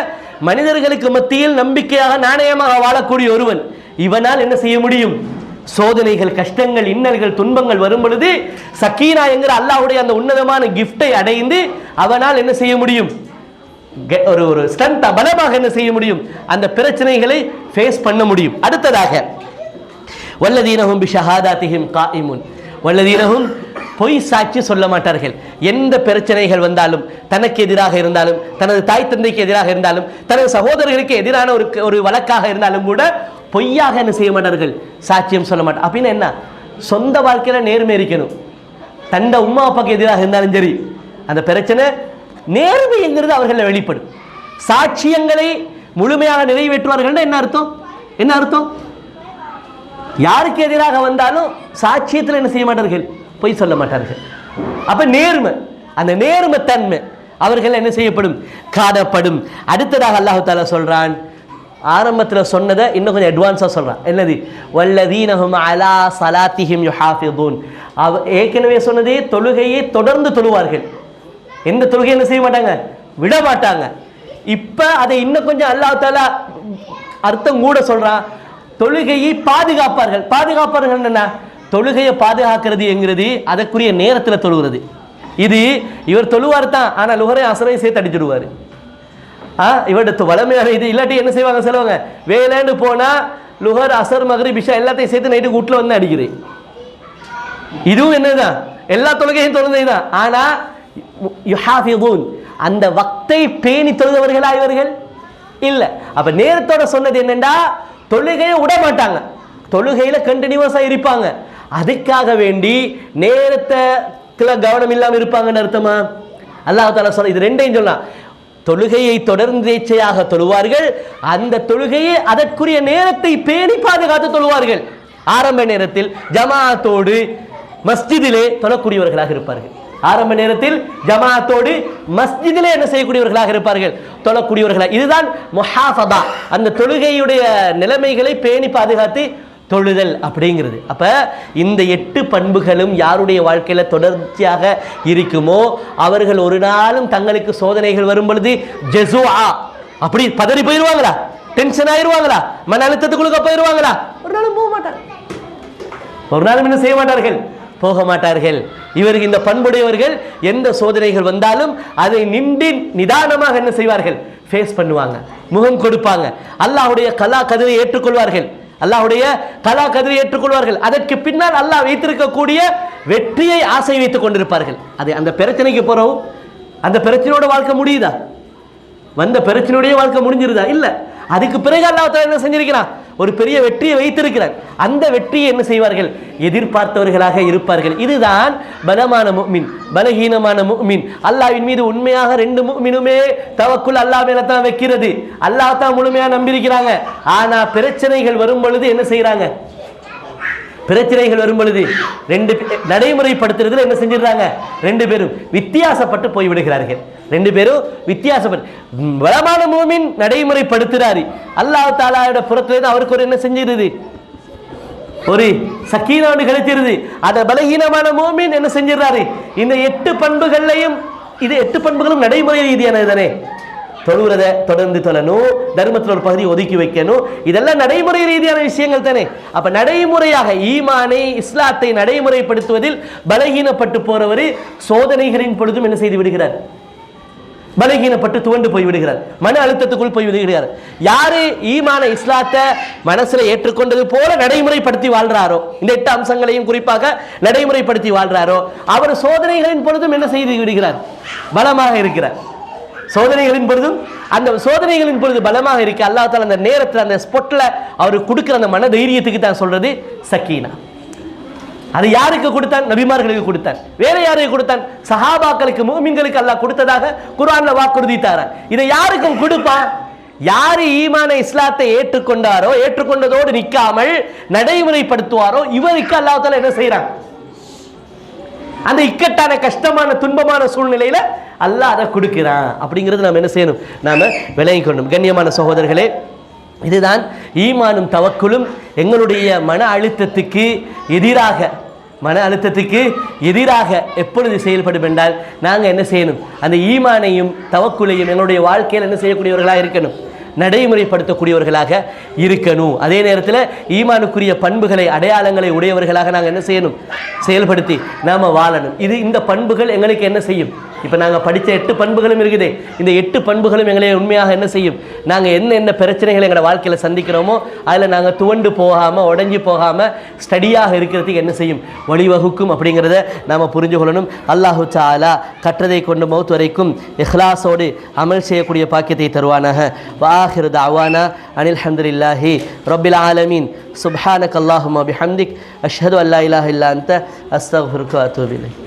மனிதர்களுக்கு மத்தியில் நம்பிக்கையாக நாணயமாக வாழக்கூடிய ஒருவன், இவனால் என்ன செய்ய முடியும்? சோதனைகள், கஷ்டங்கள், இன்னல்கள், துன்பங்கள் வரும் பொழுது சக்கீனா என்கிற அல்லாஹ்வுடைய அந்த உன்னதமான கிஃப்டை அடைந்து அவனால் என்ன செய்ய முடியும்? ஒரு ஸ்ட்ரென்த், பலமாக என்ன செய்ய முடியும்? அந்த பிரச்சனைகளை ஃபேஸ் பண்ண முடியும். அடுத்ததாக வல்லதீனஹும் பிஷஹாதாத்திஹிம் காயிமுன், வல்லதீனஹும் பொய் சாட்சி சொல்ல மாட்டார்கள். எந்த பிரச்சனைகள் வந்தாலும், தனக்கு எதிராக இருந்தாலும், தனது தாய் தந்தைக்கு எதிராக இருந்தாலும், தனது சகோதரர்களுக்கு எதிரான ஒரு வழக்காக இருந்தாலும் கூட பொய்யாக என்ன செய்ய மாட்டார்கள்? சாட்சியம் சொல்ல மாட்டார். அப்படின்னு என்ன? சொந்த வாழ்க்கையில நேர்மை இருக்கணும். தண்ட உம்மா அப்பாக்கு எதிராக இருந்தாலும் சரி, அந்த பிரச்சனை நேர்மைங்கிறது அவர்கள் வெளிப்படும். சாட்சியங்களை முழுமையாக நிறைவேற்றுவார்கள். என்ன அர்த்தம்? என்ன அர்த்தம்? யாருக்கு எதிராக வந்தாலும் சாட்சியத்தில் என்ன செய்ய மாட்டார்கள்? பொய் சொல்ல மாட்டார்கள். அப்ப நேர்மை, அந்த நேர்மை தன்மை அவர்கள் என்ன செய்யப்படும்? காணப்படும். அடுத்ததாக அல்லாஹ் தஆலா சொல்றான், ஆரம்பத்தில் சொன்னதை இன்னும் கொஞ்சம் அட்வான்ஸாக சொல்றான். என்னது? வல்லதீனஹும் அலா ஸலாத்திஹிம் யுஹாஃபிதூன், ஏற்கனவே சொன்னதே தொழுகையை தொடர்ந்து தொழுவார்கள். எந்த தொழுகை என்ன செய்ய மாட்டாங்க? விட மாட்டாங்க. இப்ப அதை இன்னும் கொஞ்சம் அல்லாஹ் தஆலா அர்த்தம் கூட சொல்றான், தொழுகையை பாதுகாப்பார்கள். பாதுகாப்பார்கள் என்ன? தொழுகையை பாதுகாக்கிறது என்கிறது அதற்குரிய நேரத்தில் தொழுகிறது. இது இவர் தொழுவார் தான், ஆனால் லுஹரை அசரையும் சேர்த்து அடிச்சுடுவார். இவர்கிட்ட வளமையான இது இல்லாட்டி என்ன செய்வாங்க? சொல்லுவாங்க, வேலைன்னு போனா லுஹர் அசர் மக்ரிப் இஷா எல்லாத்தையும் சேர்த்து நைட்டு வீட்டில் வந்து அடிக்கிறேன். இதுவும் என்னதான்? எல்லா தொழுகையும் தொழுதைதான். ஆனா யுஹாஃபிதூன், அந்த வக்தை பேணி தொழுதவர்களா இவர்கள் இல்ல. அப்ப நேரத்தோட சொன்னது என்னண்டா, தொழுகையை விட மாட்டாங்க, தொழுகையில கண்டினியூஸா இருப்பாங்க. அதுக்காக வேண்டி நேரத்துல கவனம் இல்லாம இருப்பாங்கன்னு அர்த்தமா? அல்லாஹ் தஆலா சொல்ல இது ரெண்டையும் சொல்லலாம். தொழுகையை தொடர்ந்தேச்சையாக தொழுவார்கள், அந்த தொழுகையை அதற்குரிய நேரத்தை பேணி பாதுகாத்து தொழுவார்கள். ஆரம்ப நேரத்தில் ஜமாஅத்தோடு மஸ்ஜிதிலே தொழக்கூடியவர்களாக இருப்பார்கள். ஆரம்ப நேரத்தில் ஜமாஅத்தோடு மஸ்ஜிதிலே என்ன செய்யக்கூடியவர்களாக இருப்பார்கள்? தொழக்கூடியவர்களாக. இதுதான் முஹாஃபதா, அந்த தொழுகையுடைய நிலைமைகளை பேணி பாதுகாத்து தொழுதல் அப்படிங்கிறது. அப்ப இந்த 8 பண்புகளும் யாருடைய வாழ்க்கையில தொடர்ச்சியாக இருக்குமோ அவர்கள் ஒரு நாளும் தங்களுக்கு சோதனைகள் வரும் பொழுது ஜஸூஆ அப்படி பதறி போயிருவாங்களா? டென்ஷன் ஆயிருவாங்களா? மன அழுத்தத்துக்குள்ள போயிருவாங்களா? ஒரு நாளும் போக மாட்டாங்க. ஒரு நாளும் என்ன செய்ய மாட்டார்கள்? போக மாட்டார்கள். இவருக்கு இந்த பண்புடையவர்கள் எந்த சோதனைகள் வந்தாலும் அதை நிதானமாக என்ன செய்வார்கள்? ஃபேஸ் பண்ணுவாங்க, முகம் கொடுப்பாங்க. அல்லாஹ்வுடைய கலா கதிரை ஏற்றுக்கொள்வார்கள். அல்லாஹ்வுடைய கலா கதிரை ஏற்றுக்கொள்வார்கள். அதற்கு பின்னால் அல்லாஹ் வைத்திருக்கக்கூடிய வெற்றியை ஆசை வைத்துக் கொண்டிருப்பார்கள். அது அந்த பிரச்சனைக்கு போறோம், அந்த பிரச்சனையோட வாழ்க்கை முடியுதா? வந்த பிரச்சனையுடைய வாழ்க்கை முடிஞ்சிருதா? இல்ல. அதுக்கு பிறகு அல்லாஹ் தஆலா என்ன செஞ்சிருக்கிறான்? ஒரு பெரிய வெற்றியை வைத்திருக்கிறார். அந்த வெற்றியை என்ன செய்வார்கள்? எதிர்பார்த்தவர்களாக இருப்பார்கள். இதுதான் பலமான முஃமின், பலஹீனமான முஃமின். அல்லாஹ்வின் மீது உண்மையாக 2 முஃமினுமே தவக்குல் அல்லாஹ் மேல தான் வைக்கிறது. அல்லாஹ் தான் முழுமையா நம்பியிருக்கிறாங்க. ஆனா பிரச்சனைகள் வரும் பொழுது என்ன செய்யறாங்க? பிரச்சனைகள் வரும் பொழுது நடைமுறைப்படுத்துறதுல என்ன செஞ்சிடறாங்க? 2 பேரும் வித்தியாசப்பட்டு போய்விடுகிறார்கள். 2 பேரும் வித்தியாசப்பட்டு, பலமான மூமின் நடைமுறைப்படுத்துறாரு, அல்லாஹ் தஆலாவோட புறத்துல அவருக்கு ஒரு என்ன செஞ்சிருது? ஒரு சக்கீனா கிடைச்சிருது. அத பலஹீனமான மூமின் என்ன செஞ்சிடறாரு? இந்த 8 பண்புகளையும், இது 8 பண்புகளும் நடைமுறை ரீதியானது தானே. தொழுறத தொடர்ந்து தொழணும், தர்மத்தில் ஒரு பகுதி ஒதுக்கி வைக்கணும், இதெல்லாம் நடைமுறை ரீதியான விஷயங்கள் தானே. அப்ப நடைமுறையாக ஈமானை, இஸ்லாத்தை நடைமுறைப்படுத்துவதில் பலகீனப்பட்டு போறவர் சோதனைகளின் பொழுதும் என்ன செய்து விடுகிறார்? பலகீனப்பட்டு துவண்டு போய் விடுகிறார், மன அழுத்தத்துக்குள் போய் விடுகிறார். யாரு ஈமான இஸ்லாத்தை மனசுல ஏற்றுக்கொண்டது போல நடைமுறைப்படுத்தி வாழ்றாரோ, இந்த 8 அம்சங்களையும் குறிப்பாக நடைமுறைப்படுத்தி வாழ்றாரோ, அவர் சோதனைகளின் பொழுதும் என்ன செய்து விடுகிறார்? பலமாக இருக்கிறார். சோதனைகளின் பொழுதும் அந்த சோதனைகளின் பொழுது பலமாக இருக்க அல்லாஹ் தஆலா அந்த நேரத்தில் அந்த ஸ்பாட்ல அவர் கொடுக்கிற அந்த மன தைரியத்துக்கு தான் சொல்றது சக்கீனா. அது யாருக்கு கொடுத்தான்? நபிமார்களுக்கு கொடுத்தான். வேற யாருக்கு கொடுத்தான்? சஹாபாக்களுக்கு, முஃமின்களுக்கு அல்லாஹ் கொடுத்ததாக குர்ஆன்ல வாக்குறுதி தரான். இதை யாருக்கும் கொடுப்பான்? யாரு ஈமான இஸ்லாத்தை ஏற்றுக்கொண்டாரோ, ஏற்றுக்கொண்டதோடு நிற்காமல் நடைமுறைப்படுத்துவாரோ, இவருக்கு அல்லாஹ் தஆலா என்ன செய்றான்? அந்த இக்கட்டான கஷ்டமான துன்பமான சூழ்நிலையில அல்லாஹ் அதை கொடுக்கிறான். அப்படிங்கிறது நாம் என்ன செய்யணும்? நாம விளங்கிக் கொள்ளணும். கண்ணியமான சகோதரர்களே, இதுதான் ஈமானும் தவக்குலும் எங்களுடைய மன அழுத்தத்துக்கு எதிராக எப்பொழுது செயல்படும் என்றால், நாங்கள் என்ன செய்யணும்? அந்த ஈமானையும் தவக்குலையும் எங்களுடைய வாழ்க்கையில் என்ன செய்யக்கூடியவர்களாக இருக்கணும்? நடைமுறைப்படுத்தக்கூடியவர்களாக இருக்கணும். அதே நேரத்தில் ஈமானுக்குரிய பண்புகளை, அடையாளங்களை உடையவர்களாக நாங்கள் என்ன செய்யணும்? செயல்படுத்தி நாம் வாழணும். இந்த பண்புகள் எங்களுக்கு என்ன செய்யும்? இப்போ நாங்கள் படித்த 8 பண்புகளும் இருக்குது. இந்த 8 பண்புகளும் எங்களை உண்மையாக என்ன செய்யும்? நாங்கள் என்ன பிரச்சனைகளை எங்களோட வாழ்க்கையில் சந்திக்கிறோமோ அதில் நாங்கள் துவண்டு போகாமல், உடஞ்சி போகாமல் ஸ்டடியாக இருக்கிறதுக்கு என்ன செய்யும்? வழிவகுக்கும். அப்படிங்கிறத நாம் புரிஞ்சு கொள்ளணும். அல்லாஹு தஆலா கற்றதை கொண்டு மௌத் வரைக்கும் இஹ்லாஸோடு அமல் செய்யக்கூடிய பாக்கியத்தை தருவானாக. வாஹிரு தஅவானா அனில் ஹம்துலில்லாஹி ரப்பில் ஆலமீன். சுப்ஹானக அல்லாஹும்ம பிஹம்திக் அஷ்ஹது அல்லா இலாஹா இல்லா அன்த அஸ்தக்ஃபிருக வ அத்தூபு இலைக்.